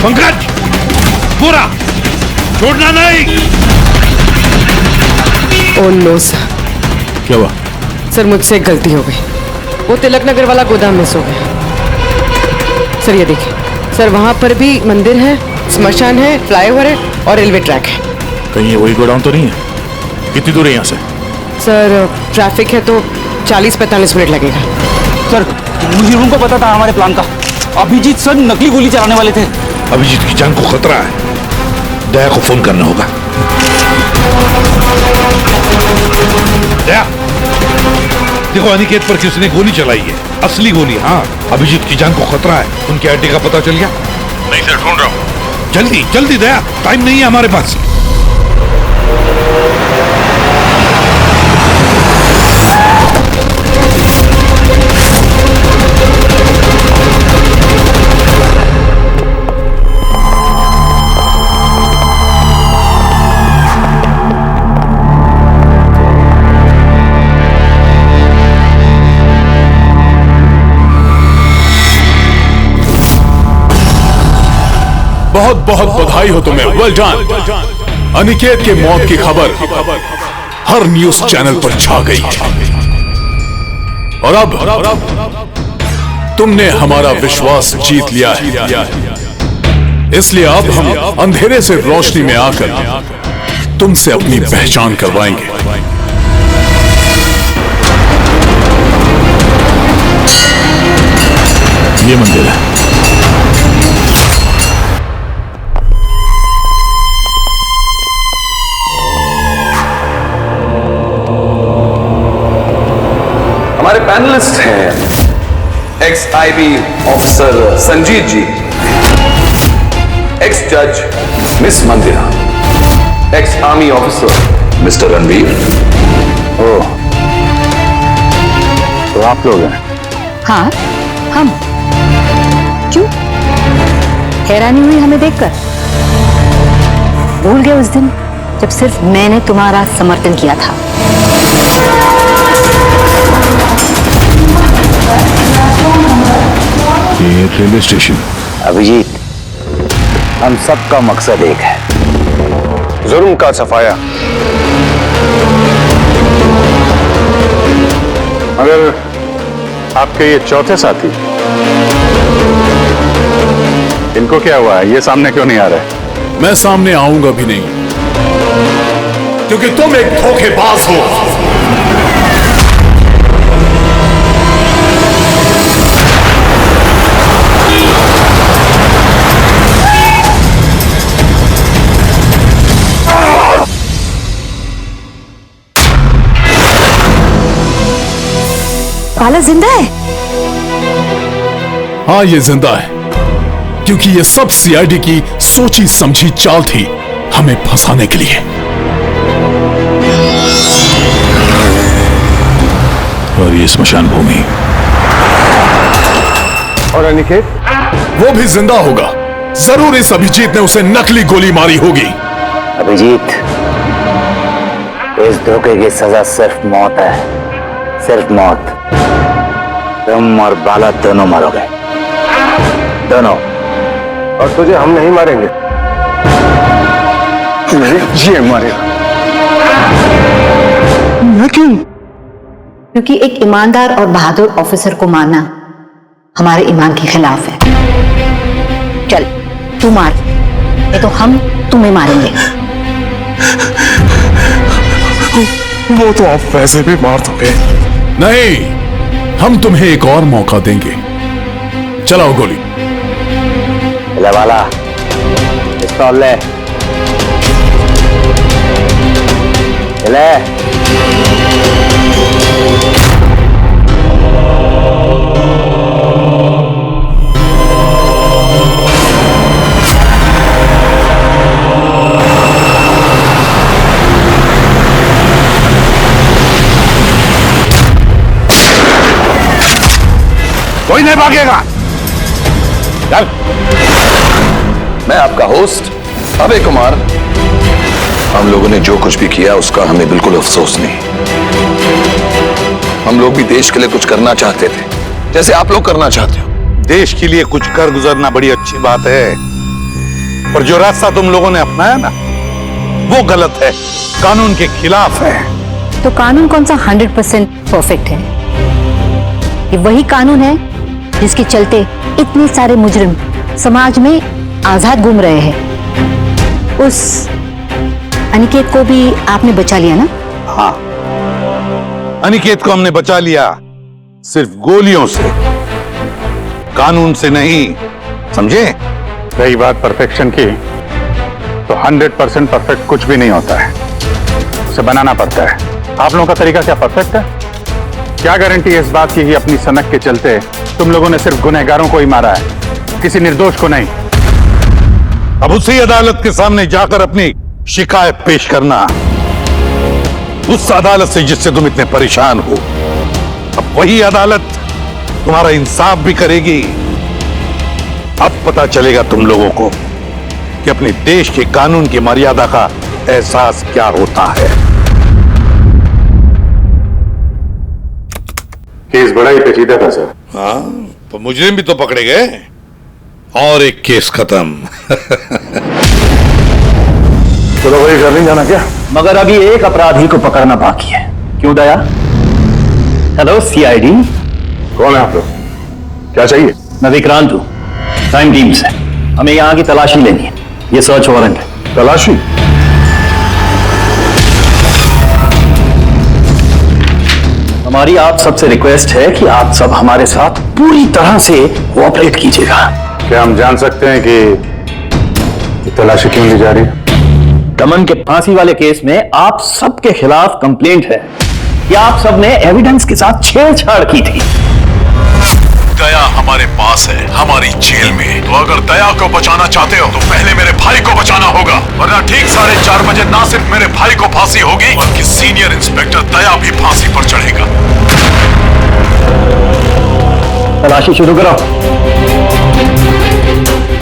[SPEAKER 13] पंकज, पूरा छोड़ना नहीं।
[SPEAKER 10] Oh no sir.
[SPEAKER 11] क्या हुआ?
[SPEAKER 10] सर मुझसे एक गलती हो गई। वो तिलक नगर वाला गोदाम मिस हो गया। सर ये देखिए, सर वहां पर भी मंदिर है, स्मशान है, फ्लाईओवर है और रेलवे ट्रैक है।
[SPEAKER 11] कहीं ये वही गोडाउन तो नहीं है? कितनी दूर है यहाँ से?
[SPEAKER 10] सर ट्रैफिक है तो 40-45 मिनट लगेगा।
[SPEAKER 16] सर मुझे उनको पता था हमारे प्लान का। अभिजीत सर नकली गोली चलाने वाले थे।
[SPEAKER 13] अभिजीत की जान को खतरा है, दया को फोन करना होगा। दया, देखो अनिकेत पर किसने गोली चलाई है, असली गोली। हाँ, अभिजीत की जान को खतरा है। उनके अड्डे का पता चल गया?
[SPEAKER 15] नहीं सर, ढूंढ रहा हूँ।
[SPEAKER 13] जल्दी जल्दी दया, टाइम नहीं है हमारे पास।
[SPEAKER 11] बहुत बहुत बधाई हो तुम्हें, वेल डन। अनिकेत के मौत की खबर हर न्यूज चैनल पर छा गई है और अब तुमने हमारा विश्वास जीत लिया है। इसलिए अब हम अंधेरे से रोशनी में आकर तुमसे अपनी पहचान करवाएंगे। ये मंदिर है।
[SPEAKER 6] पैनलिस्ट हैं ex IB officer Sanjeet ji, ex जज miss Mandira, ex army officer mister Ranveer.
[SPEAKER 9] Oh, तो आप लोग हैं?
[SPEAKER 8] हाँ, हम। क्यों? हैरानी हुई हमें देखकर? भूल गए उस दिन जब सिर्फ मैंने तुम्हारा समर्थन किया था?
[SPEAKER 11] ये रेलवे स्टेशन।
[SPEAKER 9] अभिजीत, हम सबका मकसद एक है, जुर्म का सफाया। मगर आपके ये चौथे साथी, इनको क्या हुआ है? ये सामने क्यों नहीं आ रहे?
[SPEAKER 11] मैं सामने आऊंगा भी नहीं, क्योंकि तुम एक धोखेबाज हो।
[SPEAKER 8] बाला जिंदा है?
[SPEAKER 11] हाँ, ये जिंदा है, क्योंकि ये सब सीआईडी की सोची समझी चाल थी हमें फंसाने के लिए। और ये स्मशान भूमि।
[SPEAKER 9] और अनिकेत?
[SPEAKER 11] वो भी जिंदा होगा। जरूर इस अभिजीत ने उसे नकली गोली मारी होगी।
[SPEAKER 14] अभिजीत, इस धोखे की सजा सिर्फ मौत है, सिर्फ मौत। तुम और बाला दोनों मरोगे, दोनों।
[SPEAKER 9] और तुझे हम नहीं मारेंगे। ये मारेगा।
[SPEAKER 8] मैं क्यों? क्योंकि एक ईमानदार और बहादुर ऑफिसर को मारना हमारे ईमान के खिलाफ है। चल, तू मार, नहीं तो हम तुम्हें मारेंगे।
[SPEAKER 3] वो तो आप वैसे भी मार दोगे।
[SPEAKER 11] नहीं, हम तुम्हें एक और मौका देंगे। चलाओ गोली।
[SPEAKER 14] ले वाला, पिस्तौल ले। ले।
[SPEAKER 6] कोई नहीं भागेगा। चल। मैं आपका होस्ट अभय कुमार। हम लोगों ने जो कुछ भी किया उसका हमें बिल्कुल अफसोस नहीं। हम लोग भी देश के लिए कुछ करना चाहते थे, जैसे आप लोग करना चाहते हो।
[SPEAKER 2] देश के लिए कुछ कर गुजरना बड़ी अच्छी बात है, पर जो रास्ता तुम लोगों ने अपनाया ना, वो गलत है, कानून के खिलाफ है।
[SPEAKER 8] तो कानून कौन सा 100% परफेक्ट है? ये वही कानून है जिसके चलते इतने सारे मुजरिम समाज में आजाद घूम रहे हैं। उस अनिकेत को भी आपने बचा लिया ना?
[SPEAKER 2] हाँ, अनिकेत को हमने बचा लिया, सिर्फ गोलियों से, कानून से नहीं, समझे?
[SPEAKER 9] रही बात परफेक्शन की, तो 100% परफेक्ट कुछ भी नहीं होता है, उसे बनाना पड़ता है। आप लोगों का तरीका क्या परफेक्ट है? क्या गारंटी है इस बात की कि अपनी सनक के चलते तुम लोगों ने सिर्फ गुनहगारों को ही मारा है, किसी निर्दोष को नहीं?
[SPEAKER 2] अब उसी अदालत के सामने जाकर अपनी शिकायत पेश करना, उस अदालत से जिससे तुम इतने परेशान हो। अब वही अदालत तुम्हारा इंसाफ भी करेगी। अब पता चलेगा तुम लोगों को कि अपने देश के कानून की मर्यादा का एहसास क्या होता है।
[SPEAKER 9] केस बड़ा ही पेचीदा था सर।
[SPEAKER 13] हाँ, तो मुजरिम भी तो पकड़े गए और एक केस खत्म।
[SPEAKER 9] चलो वही घर नहीं जाना क्या?
[SPEAKER 7] मगर अभी एक अपराधी को पकड़ना बाकी है। क्यों दया? Hello CID.
[SPEAKER 9] कौन है आप लोग? क्या चाहिए?
[SPEAKER 7] मैं विक्रांत हूं, क्राइम टीम से। हमें यहाँ की तलाशी लेनी है। ये सर्च वारंट है।
[SPEAKER 9] तलाशी?
[SPEAKER 7] हमारी आप सबसे रिक्वेस्ट है कि आप सब हमारे साथ पूरी तरह से कोऑपरेट कीजिएगा।
[SPEAKER 9] क्या हम जान सकते हैं कि तलाशी क्यों ली जा रही है?
[SPEAKER 7] दमन के फांसी वाले केस में आप सबके खिलाफ कंप्लेंट है।
[SPEAKER 12] कि आप सबने एविडेंस के साथ छेड़छाड़ की थी।
[SPEAKER 15] दया हमारे पास है, हमारी जेल में। तो अगर दया को बचाना चाहते हो तो पहले मेरे भाई को बचाना होगा, वरना ठीक 4:30 बजे ना सिर्फ मेरे भाई को फांसी होगी बल्कि सीनियर इंस्पेक्टर दया भी फांसी पर चढ़ेगा।
[SPEAKER 12] तलाशी शुरू करो।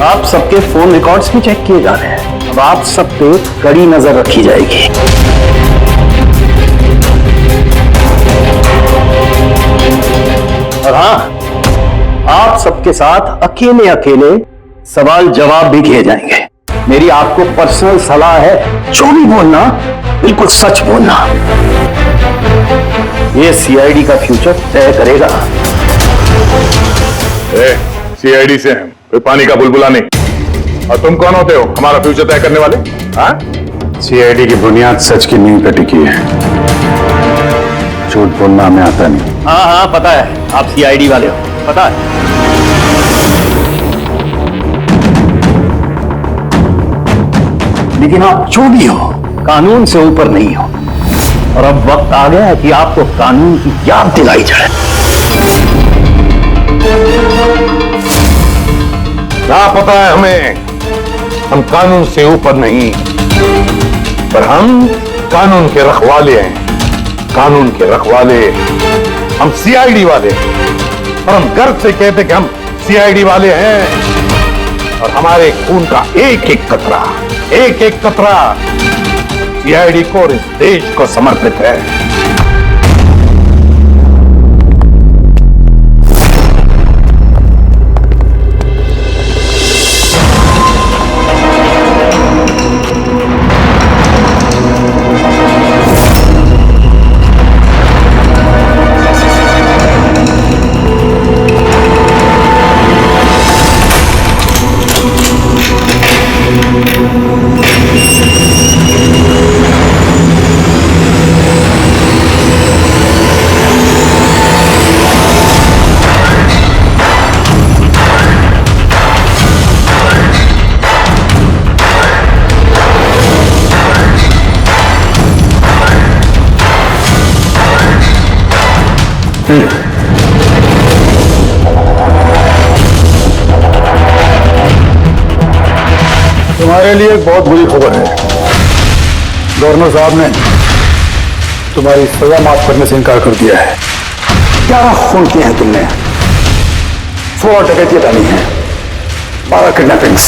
[SPEAKER 12] आप सबके फोन रिकॉर्ड्स भी चेक किए जा रहे हैं। अब आप सब पे कड़ी नजर रखी जाएगी। और हाँ, आप सबके साथ अकेले अकेले सवाल जवाब भी किए जाएंगे। मेरी आपको पर्सनल सलाह है, जो भी बोलना बिल्कुल सच बोलना। ये सीआईडी का फ्यूचर तय करेगा।
[SPEAKER 2] सीआईडी से हैं, कोई पानी का बुलबुला नहीं। और तुम कौन होते हो हमारा फ्यूचर तय करने वाले? हाँ,
[SPEAKER 9] सीआईडी की बुनियाद सच की नींव पे टिकी है। झूठ बोलना हमें आता नहीं।
[SPEAKER 12] हाँ हाँ पता है, आप सीआईडी वाले हो, पता है। लेकिन आप जो भी हो, कानून से ऊपर नहीं हो। और अब वक्त आ गया है कि आपको कानून की याद दिलाई जाए।
[SPEAKER 2] क्या पता है हमें, हम कानून से ऊपर नहीं, पर हम कानून के रखवाले हैं। कानून के रखवाले हम सीआईडी वाले, और हम गर्व से कहते कि हम सीआईडी वाले हैं। और हमारे खून का एक एक कतरा सीआईडी को और इस देश को समर्पित है।
[SPEAKER 9] तुम्हारे लिए एक बहुत बुरी खबर है। गवर्नर साहब ने तुम्हारी सजा माफ करने से इनकार कर दिया है। 11 खून किए हैं तुमने, 16 डकैतियां डाली हैं, 12 किडनैपिंग्स।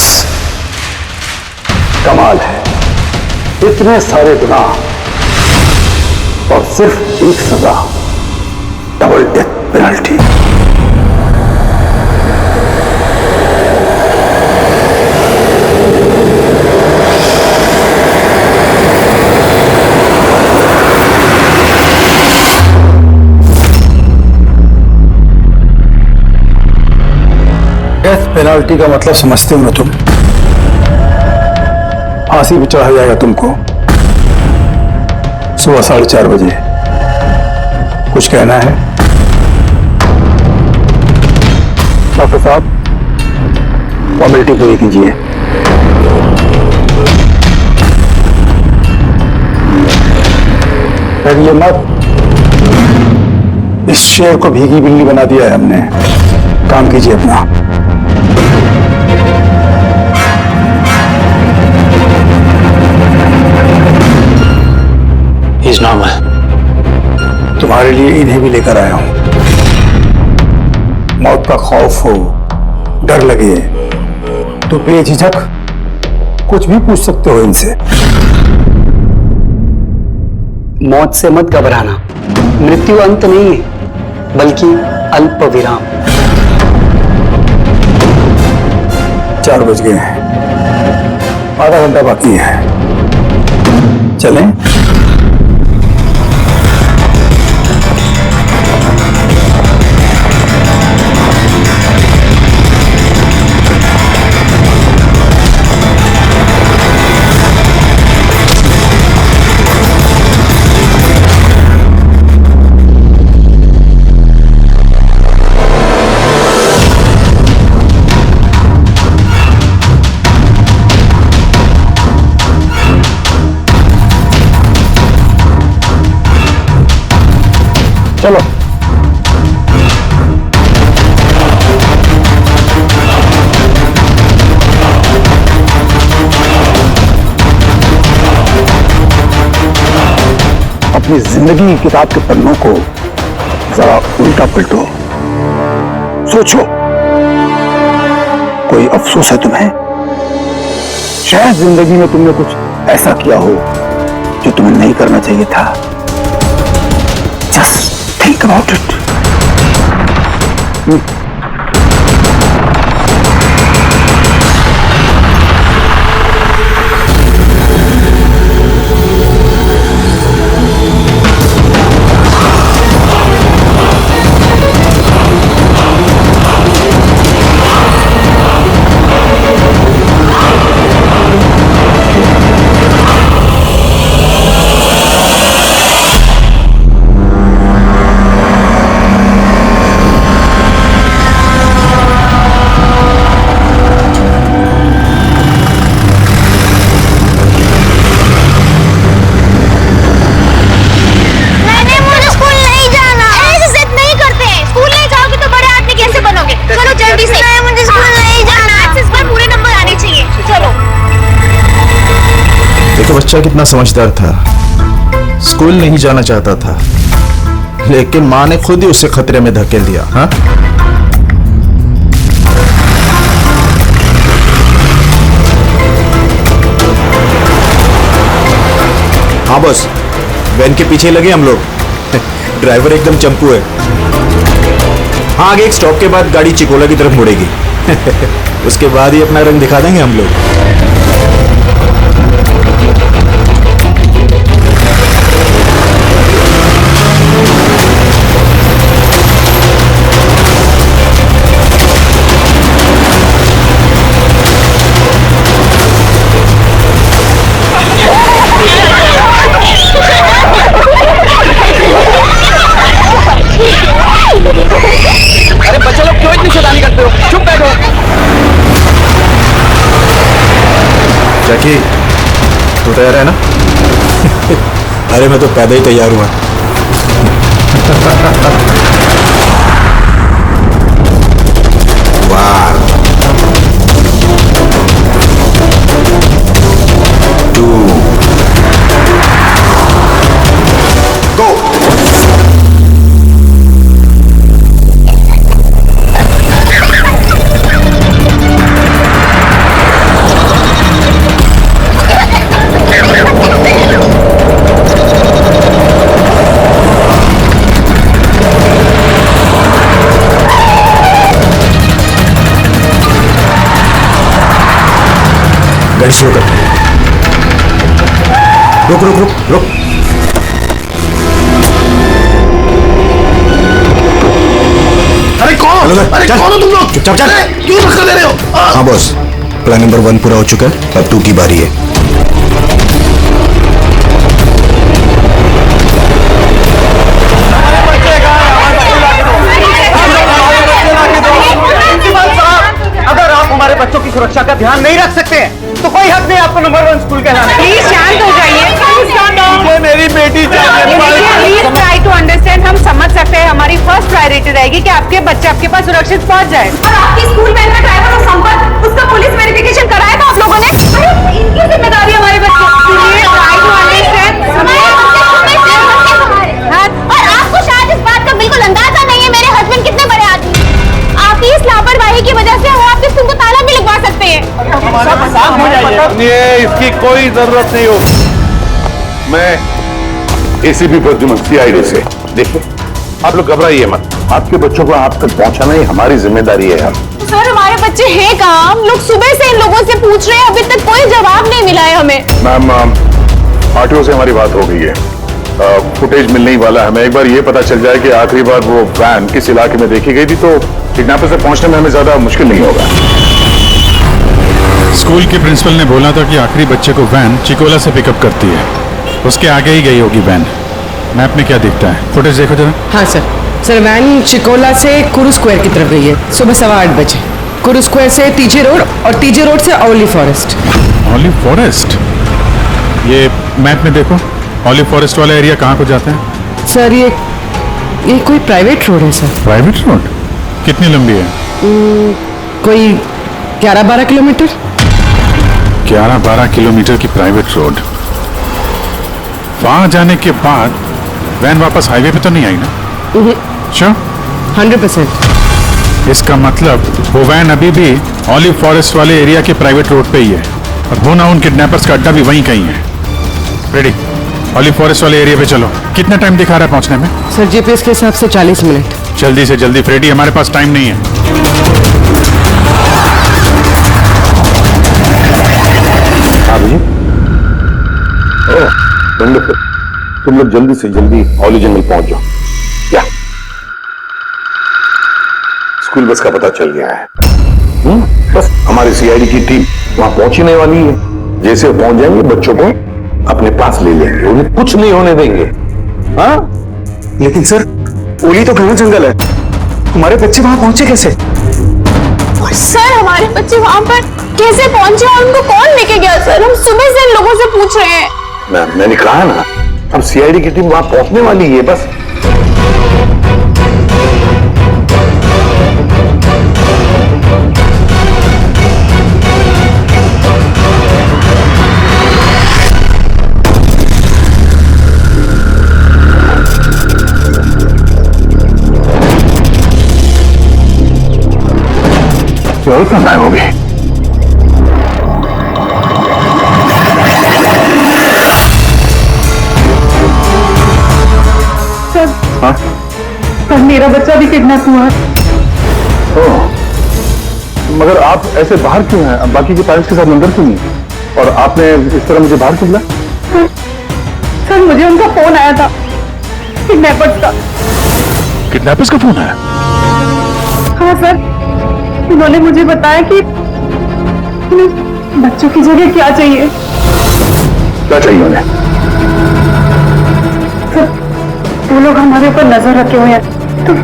[SPEAKER 9] कमाल है, इतने सारे गुनाह और सिर्फ एक सजा, double death penalty. Death penalty का मतलब समझते हो ना तुम? फांसी पे चढ़ाया जाएगा तुमको सुबह 4:30 बजे। कुछ कहना है डॉक्टर साहब? फॉर्मेलिटी पूरी कीजिए। डरिए मत, इस शेर को भीगी बिल्ली बना दिया है हमने। काम कीजिए अपना। He's normal। तुम्हारे लिए इन्हें भी लेकर आया हूं। मौत का खौफ हो, डर लगे तो बेझिझक कुछ भी पूछ सकते हो इनसे।
[SPEAKER 17] मौत से मत घबराना, मृत्यु अंत नहीं है बल्कि अल्प विराम।
[SPEAKER 9] 4 बज गए हैं, आधा घंटा बाकी है, चलें?
[SPEAKER 3] चलो। अपनी जिंदगी की किताब के पन्नों को जरा उल्टा पलटो, सोचो कोई अफसोस है तुम्हें? शायद जिंदगी में तुमने कुछ ऐसा किया हो जो तुम्हें नहीं करना चाहिए था। Just think about it.
[SPEAKER 18] बच्चा कितना समझदार था, स्कूल नहीं जाना चाहता था, लेकिन माँ ने खुद ही उसे खतरे में धकेल दिया। हाँ हाँ बॉस, वैन के पीछे लगे हम लोग। ड्राइवर एकदम चंपू है। हाँ, आगे एक स्टॉप के बाद गाड़ी चिकोला की तरफ मुड़ेगी। उसके बाद ही अपना रंग दिखा देंगे हम लोग। जैकी, तू तैयार है ना? अरे मैं तो पैदा ही तैयार हुआ। वाह, 2 गो। गाड़ी शुरू कर। रुक रुक रुक रुक।
[SPEAKER 12] अरे कौन? अरे कौन हो तुम लोग?
[SPEAKER 18] चुपचाप चल।
[SPEAKER 12] क्यों धक्का दे रहे हो?
[SPEAKER 18] हाँ बॉस, प्लान नंबर 1 पूरा हो चुका है, अब 2 की बारी है।
[SPEAKER 7] अगर आप हमारे बच्चों की सुरक्षा का ध्यान नहीं रख सकते हैं तो कोई हक नहीं आपको नंबर 1 स्कूल कहलाने।
[SPEAKER 5] प्लीज शांत हो जाइए।
[SPEAKER 7] मेरी बेटी
[SPEAKER 5] प्लीज ट्राई टू अंडरस्टैंड। हम समझ सकते हैं, हमारी फर्स्ट प्रायोरिटी रहेगी कि आपके बच्चे आपके पास सुरक्षित पहुंच जाए। और आपकी स्कूल वैन का ड्राइवर और संपर्क, उसका पुलिस वेरिफिकेशन कराया था आप लोगों ने? इनकी जिम्मेदारी हमारे बच्चे। Try to understand. और आपको शायद इस बात का बिल्कुल अंदाजा नहीं है मेरे हस्बैंड कितने बड़े आदमी। आपकी इस लापरवाही की वजह से वो आपके स्कूल को ताला भी लगवा सकते हैं।
[SPEAKER 2] इसकी कोई जरूरत नहीं होगी। मैं एसीपी प्रद्युमन सीआईडी से। देखिए, आप लोग घबराइए मत, आपके बच्चों को आप तक पहुंचाना ही हमारी जिम्मेदारी है यार।
[SPEAKER 5] सर, हमारे बच्चे हैं कहाँ? हम लोग सुबह से इन लोगों से पूछ रहे हैं, अभी तक कोई जवाब नहीं मिला है हमें।
[SPEAKER 2] मैम, आरटीओ से हमारी बात हो गई है, फुटेज मिलने ही वाला है। हमें एक बार ये पता चल जाए कि आखिरी बार वो वैन किस इलाके में देखी गई थी, तो किडनैपर से पहुंचने में हमें ज्यादा मुश्किल नहीं होगा।
[SPEAKER 9] स्कूल के प्रिंसिपल ने बोला था कि आखिरी बच्चे को वैन चिकोला से पिकअप करती है, उसके आगे ही गई होगी वैन। मैप में क्या दिखता है, फुटेज देखो जरा।
[SPEAKER 10] हाँ सर, वैन चिकोला से कुरू स्क्वायर की तरफ गई है सुबह 8:15 बजे। कुरू स्क्वायर से टीजे रोड और टीजे रोड से ओलिव फॉरेस्ट।
[SPEAKER 9] Olive forest? ये मैप में देखो, ओलिव फॉरेस्ट वाला एरिया कहाँ को जाता है?
[SPEAKER 10] सर, ये ये कोई प्राइवेट रोड है सर।
[SPEAKER 11] Private road? कितनी लंबी है?
[SPEAKER 10] कोई 11-12 किलोमीटर।
[SPEAKER 11] 11-12 किलोमीटर की प्राइवेट रोड। वहां जाने के बाद वैन वापस हाईवे पे तो नहीं आई ना? श्योर?
[SPEAKER 10] 100%।
[SPEAKER 11] इसका मतलब वो वैन अभी भी ऑलिव फॉरेस्ट वाले एरिया के प्राइवेट रोड पे ही है और हो ना उन किडनैपर्स का अड्डा भी वहीं कहीं है। रेडी, ऑलिव फॉरेस्ट वाले एरिया पे चलो। कितना टाइम दिखा रहा है पहुंचने में?
[SPEAKER 10] सर जीपीएस के हिसाब से 40 मिनट।
[SPEAKER 11] जल्दी से जल्दी फ्रेडी, हमारे पास टाइम नहीं है।
[SPEAKER 2] वंडरफुल। तुम लोग जल्दी से जल्दी ऑलिव जंगल पहुंच जाओ। क्या स्कूल बस का पता चल गया है? बस हमारी सीआईडी की टीम वहां पहुंचने वाली है। जैसे वो पहुंच जाएंगे बच्चों को अपने पास ले लेंगे, उन्हें कुछ नहीं होने देंगे। हाँ,
[SPEAKER 16] लेकिन सर ओली तो घना जंगल है, हमारे बच्चे वहां पहुंचे कैसे?
[SPEAKER 5] सर हमारे बच्चे वहां पर कैसे पहुंचे और उनको कौन लेके गया सर? हम सुबह से लोगों से पूछ रहे हैं।
[SPEAKER 2] मैंने कहा ना, अब सीआईडी की टीम वहां पहुंचने वाली है बस। और कहाँ हो गई?
[SPEAKER 5] सर मेरा बच्चा भी किडनैप हुआ है।
[SPEAKER 2] मगर आप ऐसे बाहर क्यों हैं? बाकी के पेरेंट्स के साथ अंदर क्यों नहीं? और आपने इस तरह मुझे बाहर क्यों बुलाया?
[SPEAKER 5] सर मुझे उनका फोन आया था, किडनैपर्स का।
[SPEAKER 11] किडनैपर्स का फोन आया?
[SPEAKER 5] हाँ सर, उन्होंने मुझे बताया कि बच्चों की जगह क्या चाहिए।
[SPEAKER 2] क्या चाहिए उन्हें?
[SPEAKER 5] सर वो लोग हमारे ऊपर नजर रखे हुए हैं, तो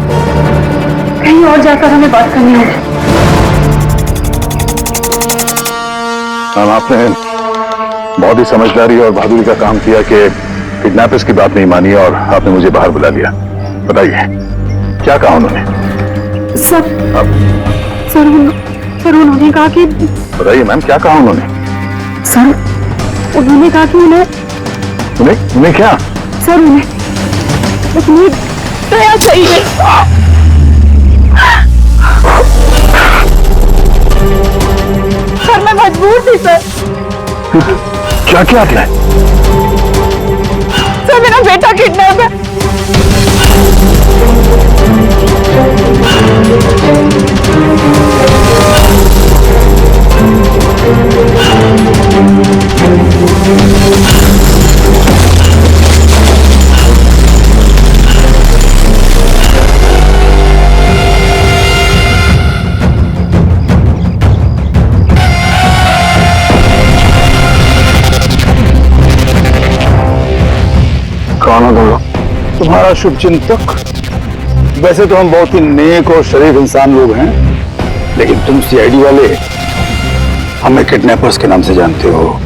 [SPEAKER 5] कहीं और जाकर हमें बात करनी होगी।
[SPEAKER 2] आपने बहुत ही समझदारी और बहादुरी का काम किया कि किडनैपर्स की बात नहीं मानी और आपने मुझे बाहर बुला लिया। बताइए क्या कहा उन्होंने?
[SPEAKER 5] सर उन्होंने कहा कि
[SPEAKER 2] बताइए मैम, क्या कहा उन्होंने?
[SPEAKER 5] सर उन्होंने कहा कि
[SPEAKER 2] उन्हें क्या?
[SPEAKER 5] सर उन्हें दया चाहिए। सर मैं मजबूर थी सर।
[SPEAKER 2] क्या क्या आपने?
[SPEAKER 5] सर मेरा बेटा किडनैप है।
[SPEAKER 2] कौन हो तुम लोग? तुम्हारा शुभ चिंतक। वैसे तो हम बहुत ही नेक और शरीफ इंसान लोग हैं, लेकिन तुम सीआईडी वाले हमें किडनैपर्स के नाम से जानते हो।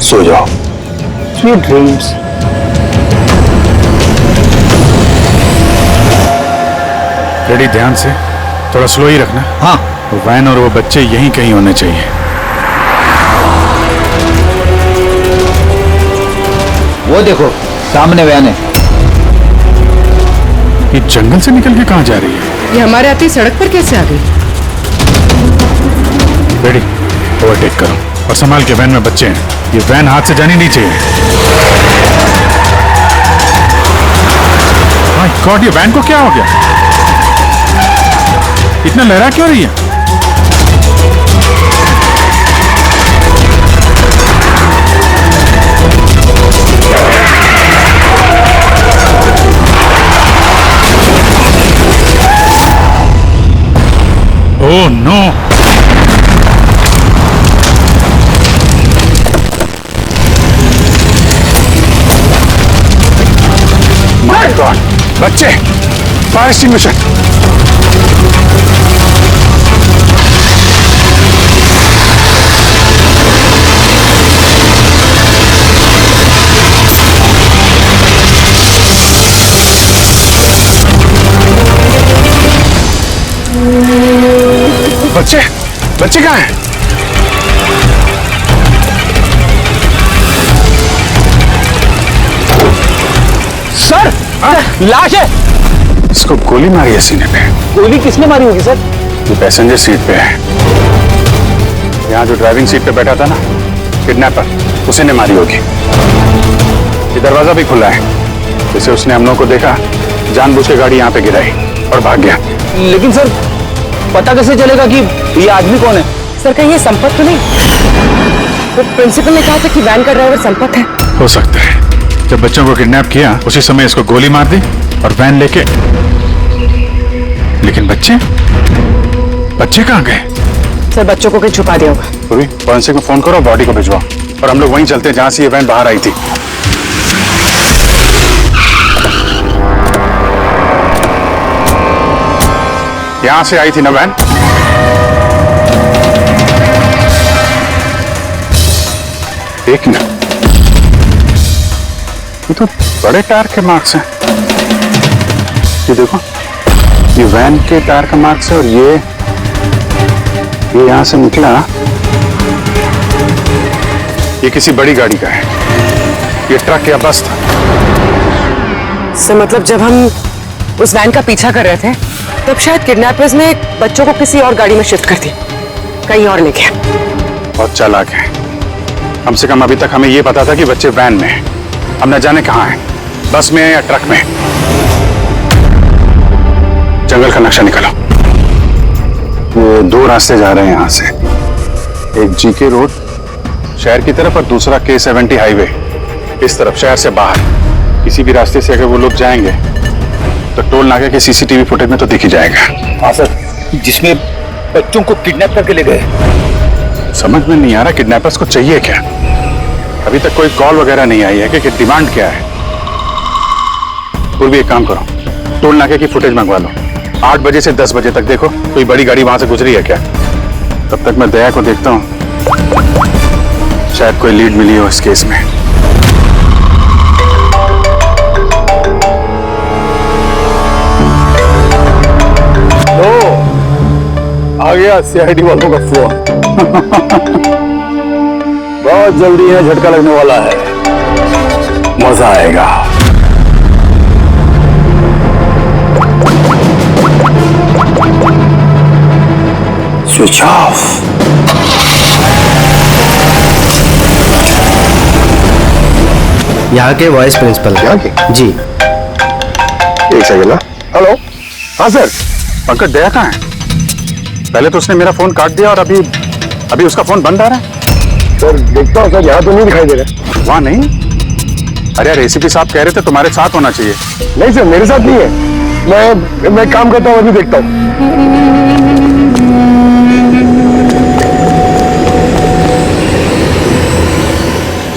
[SPEAKER 2] सो जाओ। Sweet dreams.
[SPEAKER 11] रेडी, ध्यान से, थोड़ा स्लो ही रखना। हाँ। वैन और वो बच्चे यहीं कहीं होने चाहिए।
[SPEAKER 14] वो देखो सामने वैन है।
[SPEAKER 11] ये जंगल से निकल के कहाँ जा रही है?
[SPEAKER 10] ये हमारे आते ही सड़क पर कैसे आ गई?
[SPEAKER 11] रेडी, ओवरटेक करो और संभाल के, वैन में बच्चे हैं। ये वैन हाथ से जानी नहीं चाहिए। माय गॉड, ये वैन को क्या हो गया? इतना लहरा क्यों रही है? Oh no! माय गॉड, बच्चे, फायर एक्सटिंग्विशर।
[SPEAKER 9] बच्चे बच्चे कहाँ हैं?
[SPEAKER 16] सर लाश है।
[SPEAKER 9] इसको गोली मारी है सीने पे।
[SPEAKER 16] गोली किसने मारी होगी सर?
[SPEAKER 9] ये पैसेंजर सीट पे है। यहाँ जो ड्राइविंग सीट पे बैठा था ना, किडनैपर, उसी ने मारी होगी। ये दरवाजा भी खुला है, जैसे उसने हम लोगों को देखा, जानबूझ के गाड़ी यहाँ पे गिराई और भाग गया।
[SPEAKER 16] लेकिन सर पता कैसे चलेगा कि ये आदमी कौन है?
[SPEAKER 10] सर कहीं ये संपत तो नहीं? तो प्रिंसिपल ने कहा था कि वैन का ड्राइवर संपत है।
[SPEAKER 9] हो सकता है। जब बच्चों को किडनैप किया उसी समय इसको गोली मार दी और वैन लेके। लेकिन बच्चे बच्चे कहाँ गए?
[SPEAKER 10] सर बच्चों को कहीं छुपा दिया होगा।
[SPEAKER 9] पूरी फॉरेंसिक को फोन करो, बॉडी को भिजवाओ और हम लोग वहीं चलते हैं जहां से ये वैन बाहर आई थी। यहां से आई थी ना वैन? देखना, ये तो बड़े टायर के मार्क्स हैं। ये देखो, ये वैन के टायर का मार्क्स है और ये यहां से निकला, ये किसी बड़ी गाड़ी का है। ये ट्रक या बस था।
[SPEAKER 10] सर मतलब जब हम उस वैन का पीछा कर रहे थे तब शायद किडनैपर्स ने बच्चों को किसी और गाड़ी में शिफ्ट कर दी, कहीं और ले गया।
[SPEAKER 9] बहुत चालाक है। कम से कम अभी तक हमें ये पता था कि बच्चे वैन में हैं। हम न जाने कहाँ हैं, बस में या ट्रक में। जंगल का नक्शा निकालो। वो दो रास्ते जा रहे हैं यहाँ से, एक जीके रोड शहर की तरफ और दूसरा K70 हाईवे इस तरफ शहर से बाहर। किसी भी रास्ते से अगर वो लोग जाएंगे तो टोल नाके के CCTV फुटेज में तो दिख ही जाएगा।
[SPEAKER 16] हाँ सर, जिसमें बच्चों को किडनैप करके ले गए।
[SPEAKER 9] समझ में नहीं आ रहा किडनैपर्स को चाहिए क्या। अभी तक कोई कॉल वगैरह नहीं आई है कि डिमांड क्या है। पूर्वी एक काम करो, टोल नाके की फुटेज मंगवा लो। 8 बजे से 10 बजे तक देखो कोई बड़ी गाड़ी वहां से गुजरी है क्या। तब तक मैं दया को देखता हूँ, शायद कोई लीड मिली हो इस केस में।
[SPEAKER 12] आ गया CID वालों का फोन। बहुत जल्दी है, झटका लगने वाला है, मजा आएगा। Switch off.
[SPEAKER 14] यहाँ के वाइस प्रिंसिपल।
[SPEAKER 9] यहाँ के?
[SPEAKER 14] जी।
[SPEAKER 9] एक सेकंड। हेलो। हाँ सर, पंकज दया कहाँ है? पहले तो उसने मेरा फोन काट दिया और अभी उसका फोन बंद आ रहा है।
[SPEAKER 12] सर देखता हूँ सर, यहाँ तो नहीं दिखाई दे रहा।
[SPEAKER 9] वहाँ नहीं? अरे यार ACP साहब कह रहे थे तुम्हारे साथ होना चाहिए।
[SPEAKER 12] नहीं सर, मेरे साथ नहीं है। मैं काम करता हूँ, अभी देखता हूँ।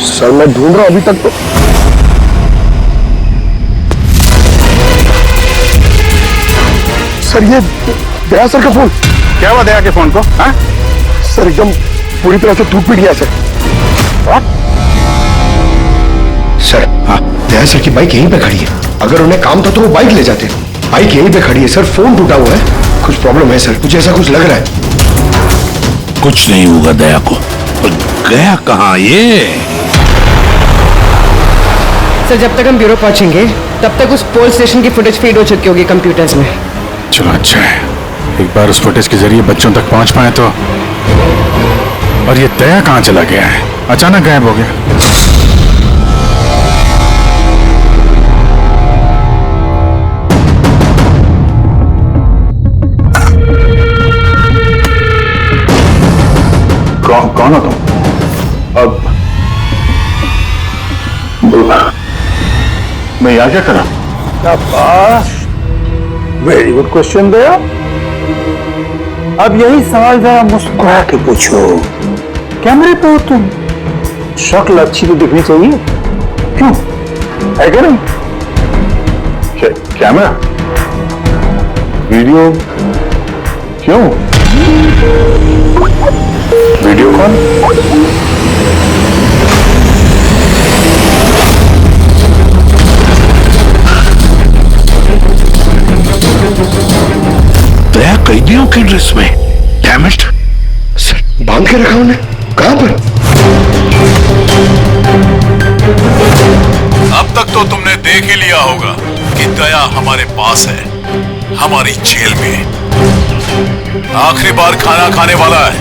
[SPEAKER 12] सर मैं ढूंढ रहा हूँ अभी तक तो। सर ये दया सर का फोन।
[SPEAKER 9] क्या हुआ दया के फोन को? हाँ?
[SPEAKER 12] सर एकदम पूरी तरह से टूट पीट गया सर।
[SPEAKER 19] सर हाँ, दया सर की बाइक यहीं पे खड़ी है। अगर उन्हें काम था तो वो बाइक ले जाते। बाइक यहीं पे खड़ी है सर, फोन टूटा हुआ है। कुछ प्रॉब्लम है सर, मुझे ऐसा कुछ लग रहा है।
[SPEAKER 13] कुछ नहीं होगा दया को। पर गया कहाँ ये?
[SPEAKER 10] सर जब तक हम ब्यूरो पहुंचेंगे तब तक उस पोल स्टेशन की फुटेज फीड हो चुकी होगी कंप्यूटर्स में।
[SPEAKER 9] चलो अच्छा है, एक बार उस फुटेज के जरिए बच्चों तक पहुंच पाए तो। और ये दया कहाँ चला गया है? अचानक गायब हो गया। कौन हो तुम? अब मैं यहाँ क्या करा?
[SPEAKER 12] वेरी गुड क्वेश्चन दया। अब यही सवाल जरा मुस्कुरा के पूछो। कैमरे पे हो तुम, शक्ल अच्छी तो दिखनी चाहिए, क्यों है क्या नहीं?
[SPEAKER 9] कैमरा वीडियो क्यों? वीडियो कौन?
[SPEAKER 13] दया कैदियों की ड्रेस में
[SPEAKER 19] डैम इट, सर बांध के रखा उन्हें, कहां पर?
[SPEAKER 15] अब तक तो तुमने देख ही लिया होगा कि दया हमारे पास है, हमारी जेल में। आखिरी बार खाना खाने वाला है,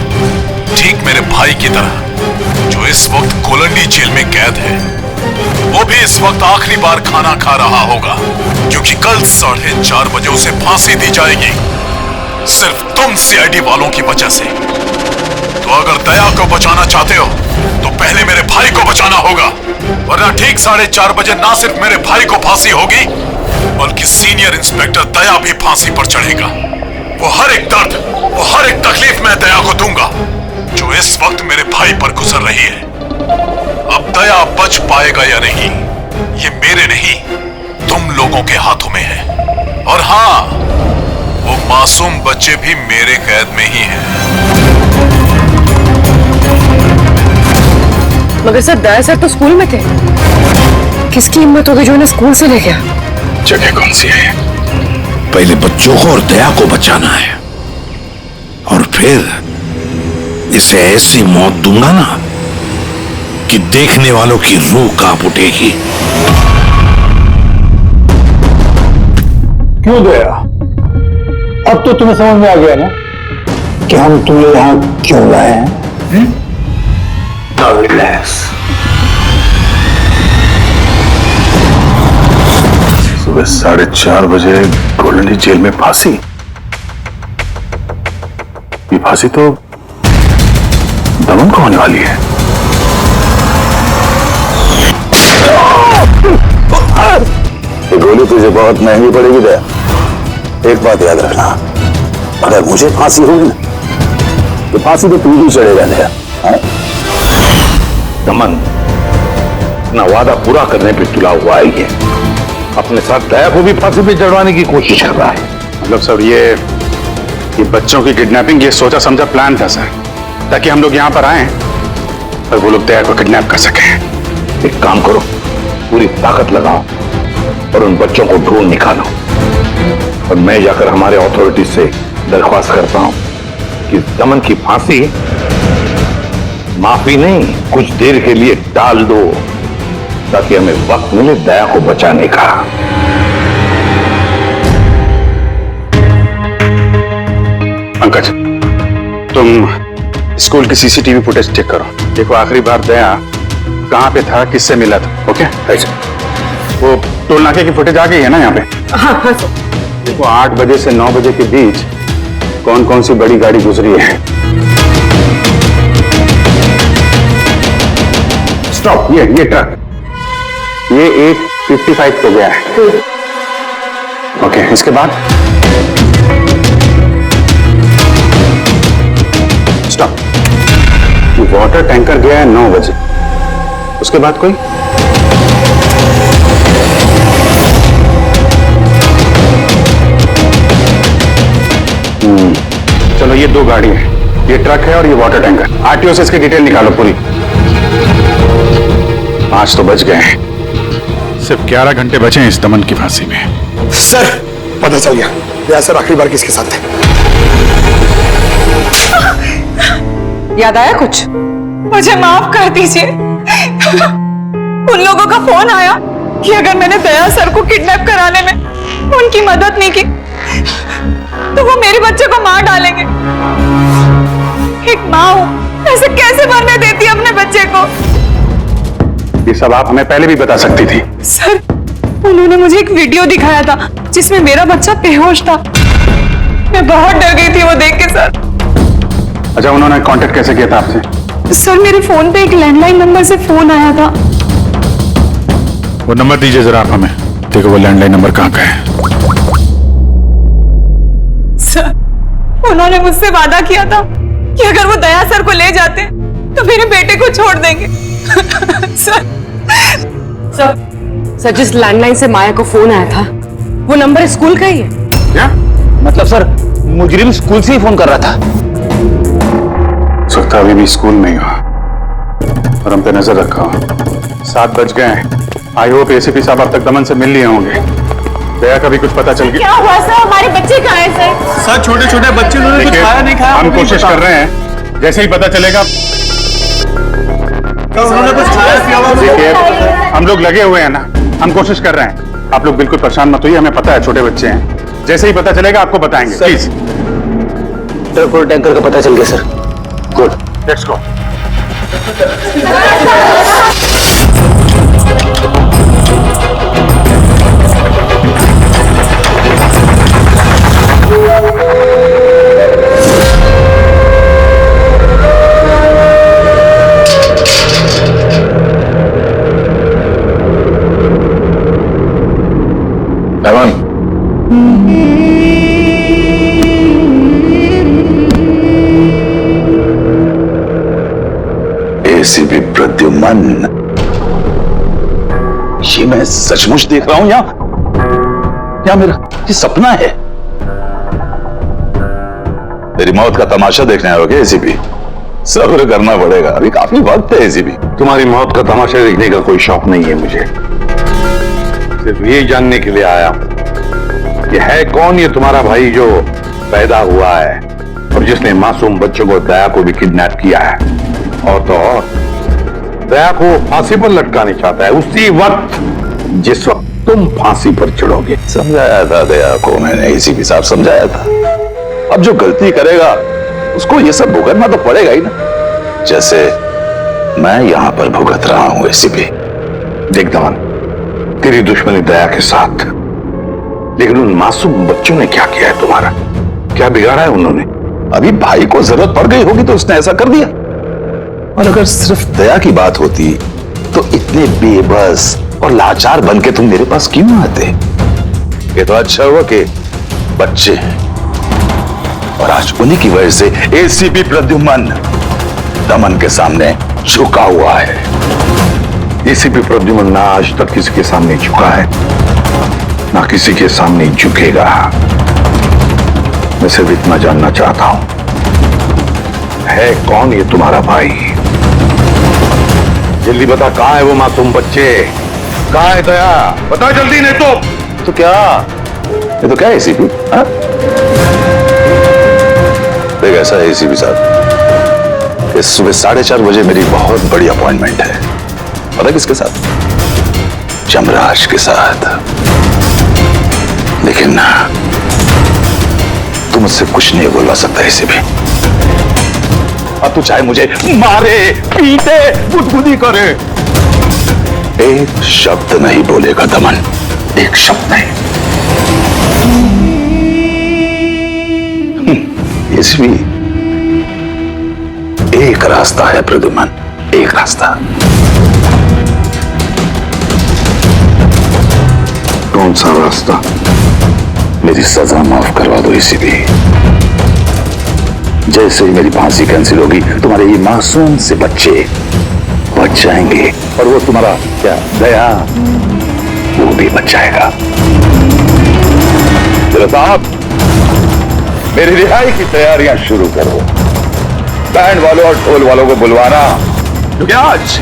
[SPEAKER 15] ठीक मेरे भाई की तरह, जो इस वक्त कोलंडी जेल में कैद है। वो भी इस वक्त आखिरी बार खाना खा रहा होगा, क्योंकि कल 4:30 बजे उसे फांसी दी जाएगी, सिर्फ तुम सीआईडी वालों की वजह से। तो अगर दया को बचाना चाहते हो तो पहले मेरे भाई को बचाना होगा, वरना ठीक 4:30 बजे ना सिर्फ मेरे भाई को फांसी होगी, बल्कि सीनियर इंस्पेक्टर दया भी फांसी पर चढ़ेगा। वो हर एक दर्द, वो हर एक तकलीफ मैं दया को दूंगा, जो इस वक्त मेरे भाई पर गुजर रही है। अब दया बच पाएगा या नहीं, ये मेरे नहीं, तुम लोगों के हाथों में है। और हाँ, वो मासूम बच्चे भी मेरे कैद में ही हैं।
[SPEAKER 10] मगर सर दया सर तो स्कूल में थे, किसकी हिम्मत होगी जो उन्हें स्कूल से ले गया?
[SPEAKER 19] जगह कौन सी है? पहले बच्चों को और दया को बचाना है, और फिर इसे ऐसी मौत दूंगा ना कि देखने वालों की रूह कांप उठेगी।
[SPEAKER 12] क्यों दया? अब तो तुम्हें समझ में आ गया ना कि हम तुम्हें यहां क्यों लाए हैं? Now relax.
[SPEAKER 9] सुबह 4:30 बजे कोलंडी जेल में फांसी। ये फांसी तो दमन को होने वाली है।
[SPEAKER 20] ये गोली तुझे बहुत महंगी पड़ेगी दया। एक बात याद रखना, अगर मुझे फांसी होगी ना तो फांसी तो तू ही चढ़ेगा दया।
[SPEAKER 2] दमन अपना वादा पूरा करने पे तुला हुआ है, ये अपने साथ दया को भी फांसी पे चढ़वाने की कोशिश कर रहा है।
[SPEAKER 9] मतलब सर ये बच्चों की किडनैपिंग ये सोचा समझा प्लान था सर, ताकि हम लोग यहाँ पर आए और वो लोग दया को किडनैप कर सके।
[SPEAKER 2] एक काम करो, पूरी ताकत लगाओ और उन बच्चों को ढूंढ निकालो, और मैं जाकर हमारे अथॉरिटी से दरख्वास्त करता हूं कि दमन की फांसी माफी नहीं, कुछ देर के लिए टाल दो, ताकि हमें वक्त मिले दया को बचाने का।
[SPEAKER 9] पंकज, तुम स्कूल की सीसीटीवी फुटेज चेक करो, देखो आखिरी बार दया कहां पे था, किससे मिला था। ओके? वो टोल नाके की फुटेज आ गई है ना यहाँ पे?
[SPEAKER 10] हाँ।
[SPEAKER 9] देखो 8 बजे से 9 बजे के बीच कौन कौन सी बड़ी गाड़ी गुजरी है। स्टॉप, ये ट्रक, ये 8:55 को गया है। ओके, इसके बाद स्टॉप, ये वाटर टैंकर गया है 9 बजे, उसके बाद कोई? चलो ये 2 गाड़ी है, ये ट्रक है और ये वाटर टैंकर। आरटीओ से इसकी डिटेल निकालो पूरी। 5 तो बच गए हैं, सिर्फ 11 घंटे बचे हैं इस दमन की फांसी में।
[SPEAKER 19] सर पता चल गया, दया सर आखिरी बार किसके साथ थे।
[SPEAKER 10] याद आया कुछ?
[SPEAKER 5] मुझे माफ कर दीजिए। उन लोगों का फोन आया कि अगर मैंने दया सर को किडनैप कराने में उनकी मदद नहीं की तो वो मेरे बच्चे को मार डालेंगे। एक माँ हूं, ऐसे कैसे मरने देती अपने बच्चे को?
[SPEAKER 9] ये सब आप हमें पहले भी बता सकती थी।
[SPEAKER 5] सर, उन्होंने मुझे एक वीडियो दिखाया था जिसमें मेरा बच्चा बेहोश था। मैं बहुत डर गई थी वो देख के सर।
[SPEAKER 9] अच्छा, उन्होंने कांटेक्ट कैसे किया था आपसे?
[SPEAKER 5] सर, मेरे फोन पे एक लैंडलाइन नंबर से फोन आया था।
[SPEAKER 9] वो नंबर दीजिए जरा आप हमें, देखो वो लैंडलाइन नंबर कहाँ का है।
[SPEAKER 5] सर, उन्होंने मुझसे वादा किया था कि अगर वो दया सर को ले जाते तो मेरे बेटे को छोड़ देंगे।
[SPEAKER 10] सर, जिस लैंडलाइन से माया को फोन आया था वो नंबर स्कूल का ही है।
[SPEAKER 9] क्या
[SPEAKER 16] मतलब सर, मुजरिम स्कूल से ही फोन कर रहा था।
[SPEAKER 9] सुखता अभी भी स्कूल में ही हो और हम पे नजर रखा हो। 7 बज गए हैं। आई होप एसीपी साहब अब तक दमन से मिल लिए होंगे। दया का भी कुछ पता चल गया?
[SPEAKER 5] क्या हुआ सर? हमारे बच्चे कहाँ हैं सर?
[SPEAKER 3] सर छोटे छोटे बच्चे उन्होंने कुछ खाया नहीं खाया
[SPEAKER 9] हम कोशिश कर रहे हैं, जैसे ही पता चलेगा।
[SPEAKER 3] उन्होंने कुछ खाया पिया हुआ?
[SPEAKER 9] देखिए हम लोग लगे हुए हैं ना, हम कोशिश कर रहे हैं। आप लोग बिल्कुल परेशान मत होइए, हमें पता है छोटे बच्चे हैं। जैसे ही पता चलेगा आपको बताएंगे। प्लीज।
[SPEAKER 17] पेट्रोल टैंकर का पता चल गया sir.
[SPEAKER 9] Good, let's go.
[SPEAKER 20] ACP Pradyuman, ये मैं सचमुच देख रहा हूं या मेरा ये सपना है? मेरी मौत का तमाशा देखने आओगे एसीपी? सब्र करना पड़ेगा, अभी काफी वक्त है एसीपी।
[SPEAKER 2] तुम्हारी मौत का तमाशा देखने का कोई शौक नहीं है मुझे, सिर्फ यही जानने के लिए आया कि है कौन ये तुम्हारा भाई जो पैदा हुआ है और जिसने मासूम बच्चों को, दया को भी किडनैप किया है। और तो और दया को फांसी पर लटकाने चाहता है उसी वक्त जिस वक्त तुम फांसी पर चढ़ोगे।
[SPEAKER 20] समझाया था दया को मैंने, एसीपी साहब समझाया था। अब जो गलती करेगा उसको ये सब भुगतना तो पड़ेगा ही ना, जैसे मैं यहां पर भुगत रहा हूं एसीपी।
[SPEAKER 2] देख दमन, तेरी दुश्मनी दया के साथ, लेकिन उन मासूम बच्चों ने क्या किया है तुम्हारा? क्या बिगाड़ा है उन्होंने?
[SPEAKER 20] अभी भाई को जरूरत पड़ गई होगी तो उसने ऐसा कर दिया। और अगर सिर्फ दया की बात होती तो इतने बेबस और लाचार बन के तुम मेरे पास क्यों आते? ये तो अच्छा हुआ कि बच्चे हैं और आज उन्हीं की वजह से एसीपी प्रद्युमन दमन के सामने झुका हुआ है।
[SPEAKER 2] एसीपी प्रद्युमन ना आज तक किसी के सामने झुका है, ना किसी के सामने झुकेगा। मैं सिर्फ इतना जानना चाहता हूं, है कौन ये तुम्हारा भाई? जल्दी बता, कहां है वो मासूम बच्चे? कहां है दया? बता जल्दी, नहीं
[SPEAKER 20] तो क्या ये तो क्या है एसीपी? देख ऐसा है एसीपी साहब, इस सुबह 4:30 बजे मेरी बहुत बड़ी अपॉइंटमेंट है। पता किसके साथ? जमराज के साथ। लेकिन तू मुझसे कुछ नहीं बोलवा सकता एसीपी। अब तू चाहे मुझे मारे, पीटे, गुदगुदी करे, एक शब्द नहीं बोलेगा दमन, एक शब्द नहीं। इसलिए एक रास्ता है प्रद्युमन, एक रास्ता।
[SPEAKER 2] कौन सा रास्ता?
[SPEAKER 20] मेरी सजा माफ करवा दो एसीपी। जैसे ही मेरी फांसी कैंसिल होगी तुम्हारे ये मासूम से बच्चे बच जाएंगे और वो तुम्हारा क्या दया, वो भी बच जाएगा। साहब, मेरी रिहाई की तैयारियां शुरू करो। बैंड वालों और ढोल वालों को बुलवाना, क्योंकि आज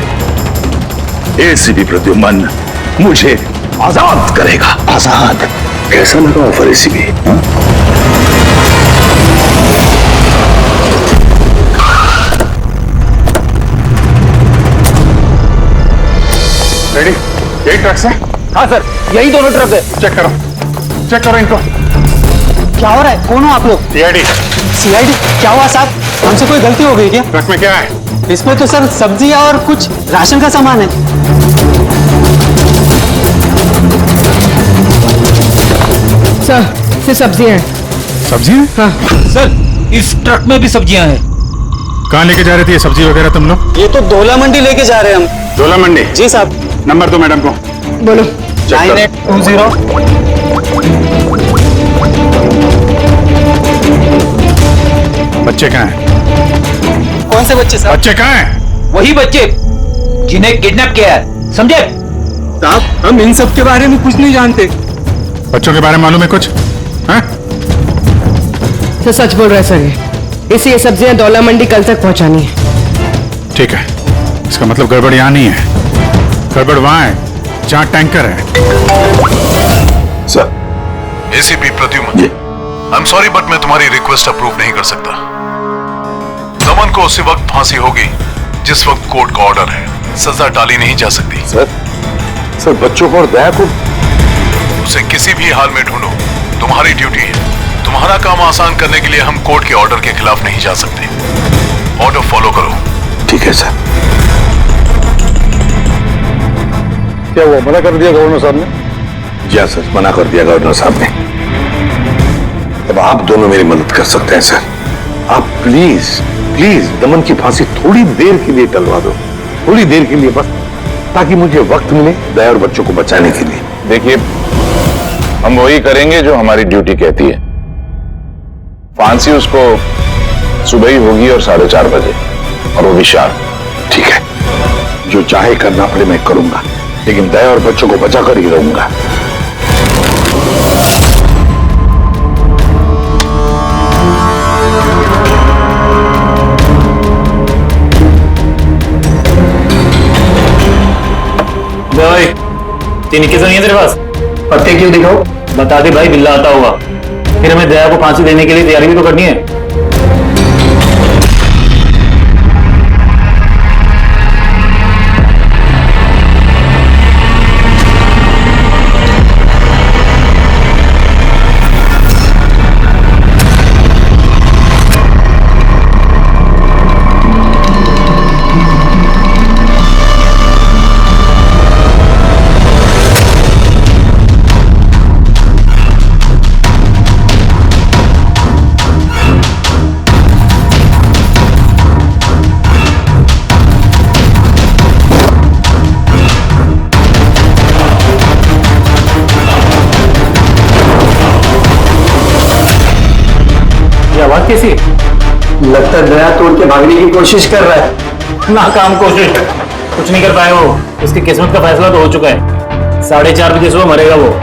[SPEAKER 20] एसीपी प्रद्युमन मुझे आजाद करेगा। आजाद कैसा लगा ऑफर एसीपी?
[SPEAKER 9] रेडी? यही ट्रक है?
[SPEAKER 16] हाँ सर, यही दोनों ट्रक है।
[SPEAKER 9] चेक करो इनको।
[SPEAKER 17] क्या हो रहा है? कौन हो आप लोग?
[SPEAKER 9] सीआईडी।
[SPEAKER 17] सीआईडी? क्या हुआ साहब? हमसे कोई गलती हो गई क्या?
[SPEAKER 9] ट्रक में क्या है?
[SPEAKER 17] इसमें तो सर सब्जी और कुछ राशन का सामान है।
[SPEAKER 10] सर, ये सब्जियां हैं।
[SPEAKER 9] सब्जियां?
[SPEAKER 10] हाँ
[SPEAKER 16] सर, इस ट्रक में भी सब्जियां हैं।
[SPEAKER 9] कहाँ लेके जा रहे थे ये सब्जी वगैरह तुम लोग?
[SPEAKER 17] ये तो डोला मंडी लेके जा रहे हैं हम।
[SPEAKER 9] डोला मंडी?
[SPEAKER 17] जी साहब।
[SPEAKER 9] नंबर दो मैडम को।
[SPEAKER 10] बोलो।
[SPEAKER 17] 9820।
[SPEAKER 9] बच्चे कहाँ हैं?
[SPEAKER 17] कौन से बच्चे साहब?
[SPEAKER 9] बच्चे कहाँ हैं?
[SPEAKER 16] वही बच्चे जिन्हें किडनैप किया है, समझे?
[SPEAKER 17] साहब, हम इन सब के बारे में कुछ नहीं जानते।
[SPEAKER 9] बच्चों के बारे में मालूम है कुछ? हाँ?
[SPEAKER 10] तो सच बोल रहे सर, ये सब्जियां डोला मंडी कल तक पहुंचानी है।
[SPEAKER 9] ठीक है, इसका मतलब गड़बड़ यहाँ नहीं है, गड़बड़ वहां है जहाँ टैंकर है।
[SPEAKER 20] Sir,
[SPEAKER 15] ACP Pradyuman, I am sorry but मैं तुम्हारी रिक्वेस्ट अप्रूव नहीं कर सकता। दमन को उसी वक्त फांसी होगी जिस वक्त कोर्ट का ऑर्डर है, सजा टाली नहीं जा सकती।
[SPEAKER 20] सर बच्चों को और दया को
[SPEAKER 15] उसे किसी भी हाल में ढूंढो, तुम्हारी ड्यूटी है। तुम्हारा काम आसान करने के लिए हम कोर्ट के ऑर्डर के खिलाफ नहीं जा सकते। ऑर्डर फॉलो करो।
[SPEAKER 20] ठीक है सर।
[SPEAKER 2] क्या हुआ, मना कर दिया गवर्नर साहब ने?
[SPEAKER 20] जी सर, मना कर दिया गवर्नर साहब ने। अब आप दोनों मेरी मदद कर सकते हैं सर। आप प्लीज दमन की फांसी थोड़ी देर के लिए टलवा दो, थोड़ी देर के लिए बस, ताकि मुझे वक्त मिले दया और बच्चों को बचाने के लिए।
[SPEAKER 9] देखिए, हम वही करेंगे जो हमारी ड्यूटी कहती है। फांसी उसको सुबह ही होगी और 4:30 बजे, और वो भी शार्प।
[SPEAKER 20] ठीक है, जो चाहे करना पड़े मैं करूंगा, लेकिन दया और बच्चों को बचा कर ही रहूंगा।
[SPEAKER 4] भाई, तीन इक्कीस नहीं है तेरे पास?
[SPEAKER 17] पत्ते क्यों दिखाओ?
[SPEAKER 4] बता दे भाई, बिल्ला आता होगा। फिर हमें दया को फांसी देने के लिए तैयारी भी तो करनी है।
[SPEAKER 17] कैसी लगता है दया तोड़ के भागने की कोशिश कर रहा है।
[SPEAKER 4] नाकाम कोशिश, कुछ नहीं कर पाए वो। उसकी किस्मत का फैसला तो हो चुका है। 4:30 बजे सुबह मरेगा वो।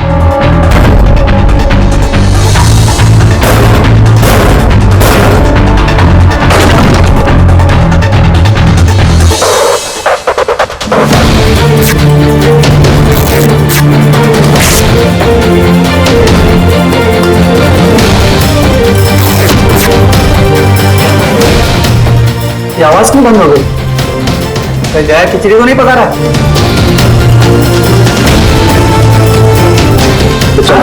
[SPEAKER 17] ये आवाज क्यों बंद हो गई? दया खिचड़ी को नहीं पका रहा?
[SPEAKER 4] तो चल।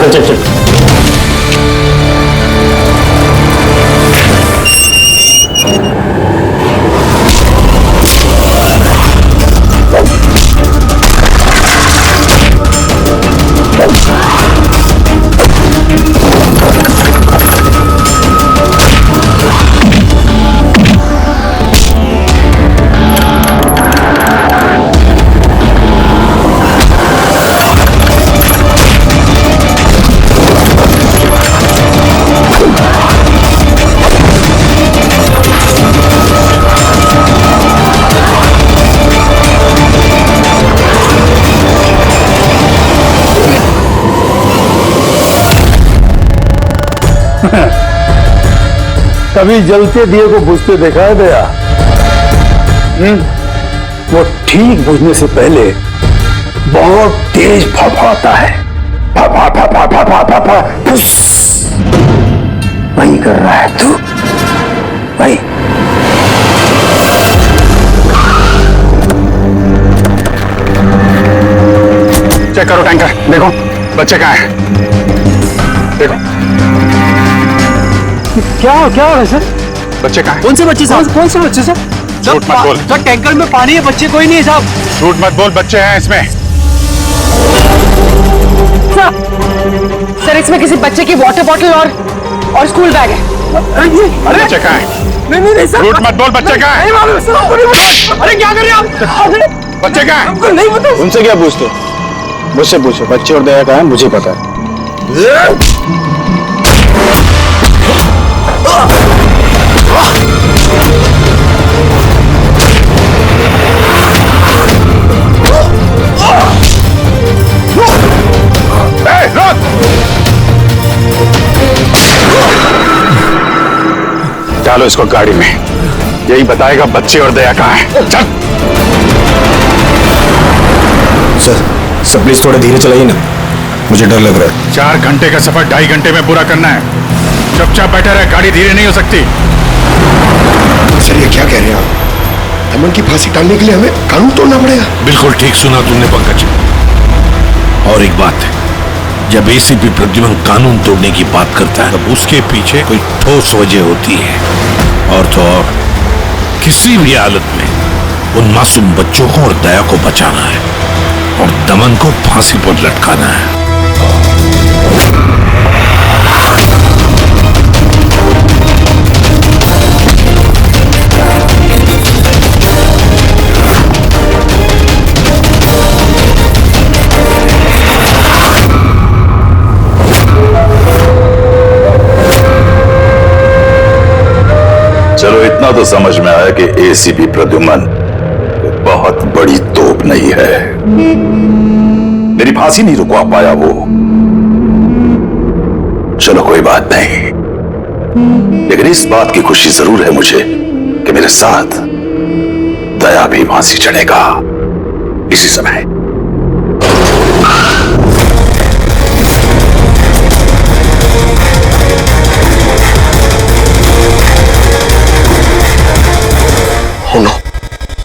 [SPEAKER 12] कभी जलते दिए को बुझते देखा है दया? वो ठीक बुझने से पहले बहुत तेज फफाता है। फफा फफा फफा फफा फुस। वही कर रहा है तू, वही।
[SPEAKER 3] चेक करो टैंकर, देखो बच्चे कहाँ हैं? देखो
[SPEAKER 17] क्या हो रहा है सर?
[SPEAKER 3] बच्चे कहाँ हैं?
[SPEAKER 17] कौन से बच्चे साहब? कौन से बच्चे सर?
[SPEAKER 3] झूठ मत बोल।
[SPEAKER 17] सर टैंकर में पानी है, बच्चे कोई नहीं है साहब।
[SPEAKER 3] झूठ मत बोल, बच्चे हैं इसमें।
[SPEAKER 10] सर इसमें किसी बच्चे की वाटर बॉटल और स्कूल बैग है।
[SPEAKER 3] अरे बच्चे कहाँ हैं?
[SPEAKER 17] नहीं सर।
[SPEAKER 3] झूठ मत बोल, बच्चे कहाँ हैं?
[SPEAKER 17] अरे क्या कर रहे हैं आप?
[SPEAKER 3] बच्चे कहाँ हैं?
[SPEAKER 17] हमको नहीं पता।
[SPEAKER 3] उनसे क्या पूछते? मुझसे पूछो, बच्चे और दया कहाँ हैं मुझे पता है। डालो इसको गाड़ी में, यही बताएगा बच्चे और दया कहाँ हैं। चल।
[SPEAKER 18] सर प्लीज थोड़ा धीरे चलाइए ना,
[SPEAKER 19] मुझे डर लग रहा है।
[SPEAKER 11] 4 घंटे का सफर 2.5 घंटे में पूरा करना है। चुपचाप बैठा रहे, गाड़ी धीरे नहीं हो सकती।
[SPEAKER 19] सर ये क्या कह रहे हैं आप? दमन की फांसी टालने के लिए हमें कानून तोड़ना पड़ेगा? बिल्कुल ठीक सुना तुमने पंकज। और एक बात है, जब एसीपी प्रद्युमन कानून तोड़ने की बात करता है तब उसके पीछे कोई ठोस वजह होती है। और तो और किसी भी हालत में उन मासूम बच्चों को और दया को बचाना है और दमन को फांसी पर लटकाना है।
[SPEAKER 20] चलो इतना तो समझ में आया कि एसीपी प्रद्युमन बहुत बड़ी तोप नहीं है। मेरी फांसी नहीं रुकवा पाया वो। चलो कोई बात नहीं, लेकिन इस बात की खुशी जरूर है मुझे कि मेरे साथ दया भी फांसी चढ़ेगा इसी समय।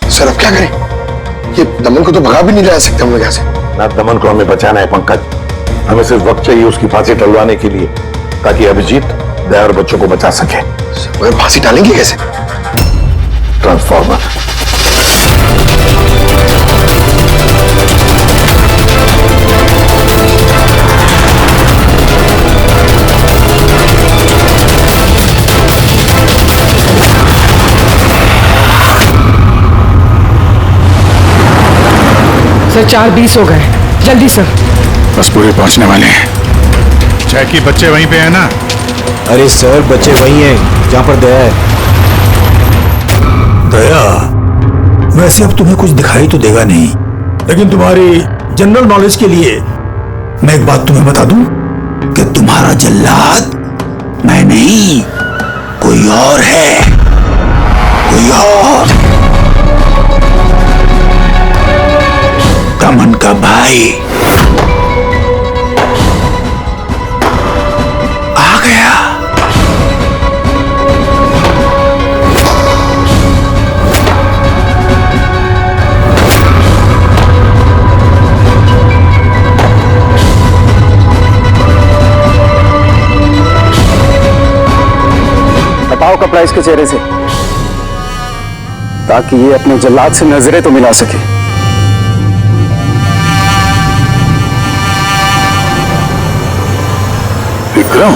[SPEAKER 19] सर अब क्या करें? ये दमन को तो भगा भी नहीं ला सकते हम लोग यहाँ से।
[SPEAKER 2] ना दमन को हमें बचाना है पंकज। हमें सिर्फ वक्त चाहिए उसकी फांसी टलवाने के लिए, ताकि अभिजीत दया और बच्चों को बचा सके।
[SPEAKER 19] मगर फांसी डालेंगे कैसे?
[SPEAKER 2] ट्रांसफॉर्मर।
[SPEAKER 10] सर 4:20 हो गए, जल्दी सर।
[SPEAKER 19] बस पूरे पहुंचने वाले हैं।
[SPEAKER 11] जैकी बच्चे वहीं पे हैं ना?
[SPEAKER 18] अरे सर बच्चे वहीं हैं जहां पर दया है।
[SPEAKER 19] दया, वैसे अब तुम्हें कुछ दिखाई तो देगा नहीं, लेकिन तुम्हारी जनरल नॉलेज के लिए मैं एक बात तुम्हें बता दूं कि तुम्हारा जल्लाद मैं नहीं, कोई और है, कोई और। दमन का भाई आ गया।
[SPEAKER 3] हटाओ कपड़ा इसके चेहरे से, ताकि ये अपने जल्लाद से नजरें तो मिला सके।
[SPEAKER 20] विक्रम,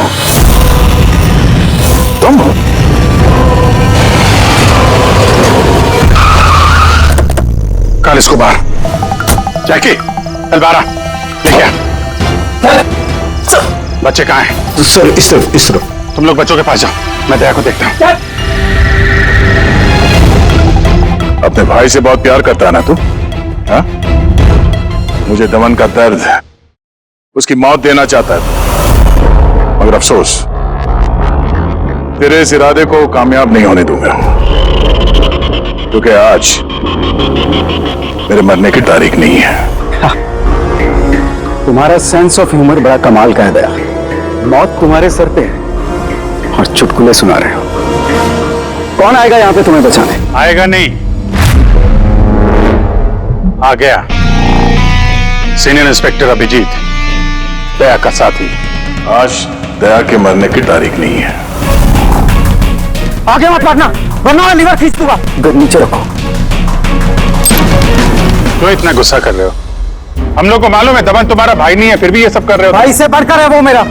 [SPEAKER 20] तुम?
[SPEAKER 2] काल इसको बाहर। जैकी, तलवारा लेके आ। बच्चे कहाँ हैं?
[SPEAKER 19] सर इस तरफ।
[SPEAKER 2] तुम लोग बच्चों के पास जाओ, मैं दया को देखता हूं। अपने भाई से बहुत प्यार करता है ना तू? हाँ? मुझे दमन का दर्द, उसकी मौत देना चाहता है, मगर अफसोस तेरे इस इरादे को कामयाब नहीं होने दूंगा, क्योंकि आज मेरे मरने की तारीख नहीं है।
[SPEAKER 3] तुम्हारा सेंस ऑफ ह्यूमर बड़ा कमाल का है दया। मौत तुम्हारे सर पे है और चुटकुले सुना रहे हो। कौन आएगा यहाँ पे तुम्हें बचाने?
[SPEAKER 2] आएगा नहीं, आ गया सीनियर इंस्पेक्टर अभिजीत, दया का साथी। आज दया के मरने की तारीख नहीं है।
[SPEAKER 3] आगे मत बढ़ना, वरना लीवर खींच दूंगा। नीचे रखो।
[SPEAKER 2] क्यों इतना गुस्सा कर रहे हो? हम लोग को मालूम है दमन तुम्हारा भाई नहीं है, फिर भी ये सब कर रहे हो।
[SPEAKER 3] भाई से बढ़कर है वो मेरा।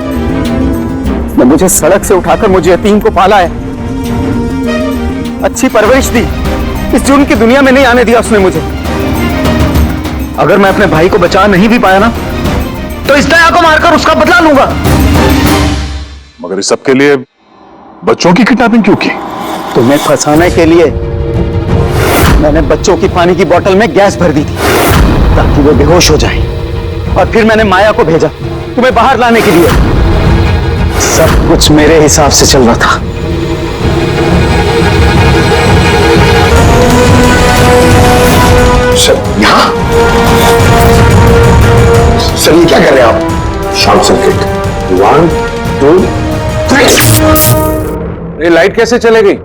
[SPEAKER 3] उसने मुझे सड़क से उठाकर मुझे यतीम को पाला है, अच्छी परवरिश दी, इस जुर्म की दुनिया में नहीं आने दिया उसने मुझे। अगर मैं अपने भाई को बचा नहीं भी पाया ना, तो इस दया को मारकर उसका बदला लूंगा।
[SPEAKER 2] मगर इस सब के लिए बच्चों की किडनैपिंग क्यों की?
[SPEAKER 3] तुम्हें फंसाने के लिए मैंने बच्चों की पानी की बोतल में गैस भर दी थी, ताकि वो बेहोश हो जाए, और फिर मैंने माया को भेजा तुम्हें बाहर लाने के लिए। सब कुछ मेरे हिसाब से चल रहा था।
[SPEAKER 19] सर यहाँ? सर ये क्या कर रहे हैं आप?
[SPEAKER 12] Short circuit. 1 2 3।
[SPEAKER 9] ये लाइट कैसे चले गई?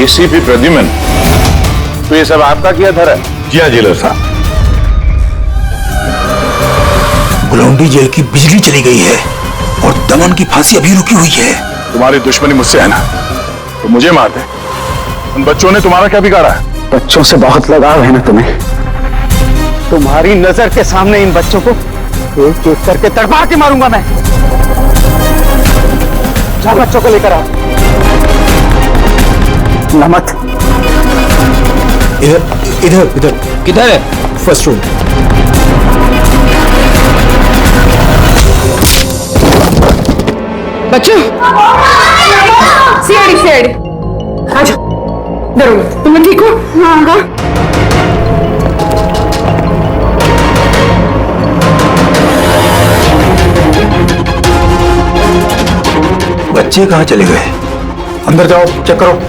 [SPEAKER 9] एसीपी प्रद्युमन, तो ये सब आपका किया धरा है?
[SPEAKER 2] जी हाँ जेलर साहब।
[SPEAKER 12] गुलौंडी जेल की बिजली चली गई है और दमन की फांसी अभी रुकी हुई है।
[SPEAKER 9] तुम्हारी दुश्मनी मुझसे है ना, तो मुझे मार दे। उन बच्चों ने तुम्हारा क्या बिगाड़ा है?
[SPEAKER 17] बच्चों से बहुत लगाव है ना तुम्हें। तुम्हारी नजर के सामने इन बच्चों को एक एक करके तड़पा के मारूंगा मैं। जा बच्चों को लेकर आओ। नमत
[SPEAKER 18] इधर इधर इधर।
[SPEAKER 14] किधर है?
[SPEAKER 18] First room.
[SPEAKER 10] बच्चों, सीआईडी सीआईडी आ जाओ। डरो मत, तुम ठीक हो? हाँ।
[SPEAKER 12] बच्चे कहाँ चले गए? अंदर जाओ, चेक करो।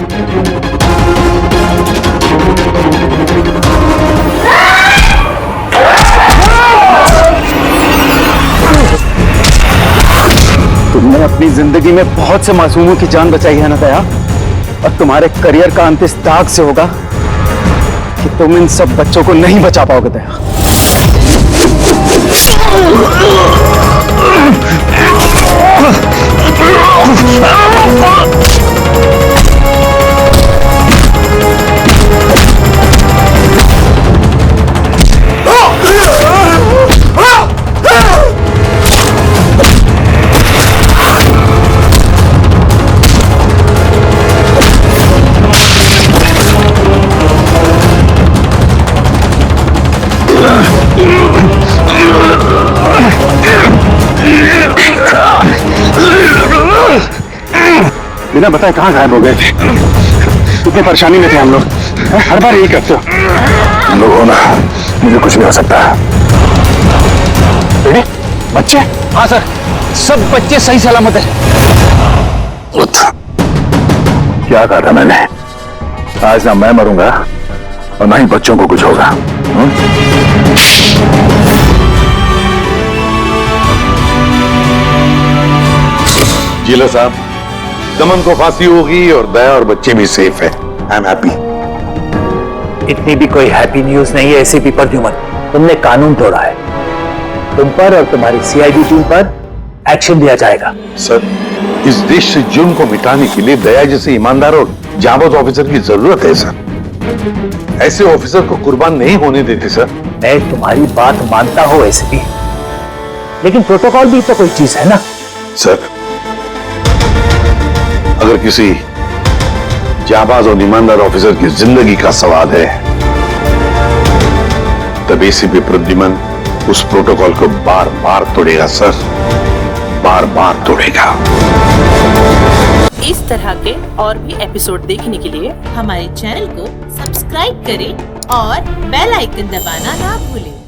[SPEAKER 17] तुमने अपनी जिंदगी में बहुत से मासूमों की जान बचाई है ना दया, और तुम्हारे करियर का अंत इस दाग से होगा कि तुम इन सब बच्चों को नहीं बचा पाओगे दया।
[SPEAKER 3] बिना बताए कहाँ गायब हो गए थे? कितनी परेशानी में थे हम लोग। हर बार यही करते हो।
[SPEAKER 9] हम लोग हो ना, मुझे कुछ भी हो सकता है।
[SPEAKER 3] बच्चे?
[SPEAKER 16] हाँ सर, सब बच्चे सही सलामत है।
[SPEAKER 9] क्या कहा था मैंने? आज ना मैं मरूंगा और ना ही बच्चों को कुछ होगा। जेलर साहब, दमन को फांसी होगी और दया और बच्चे भी सेफ है। I am happy.
[SPEAKER 12] इतनी भी कोई हैप्पी न्यूज नहीं है एसीपी प्रद्युमन। तुमने कानून तोड़ा है। तुम पर और तुम्हारी सीआईडी टीम पर एक्शन लिया जाएगा।
[SPEAKER 9] सर, इस देश से जुर्म को मिटाने के लिए दया जैसे ईमानदार और जाबाज ऑफिसर की जरूरत है सर। ऐसे ऑफिसर को कुर्बान नहीं होने देते सर।
[SPEAKER 12] मैं तुम्हारी बात मानता हूं एसीपी, लेकिन प्रोटोकॉल भी तो कोई चीज है ना।
[SPEAKER 9] सर, अगर किसी जाबाज और ईमानदार ऑफिसर की जिंदगी का सवाल है, तब एसीपी प्रद्युमन उस प्रोटोकॉल को बार बार तोड़ेगा सर, बार बार तोड़ेगा।
[SPEAKER 21] इस तरह के और भी एपिसोड देखने के लिए हमारे चैनल को सब्सक्राइब करें और बेल आइकन दबाना ना भूलें।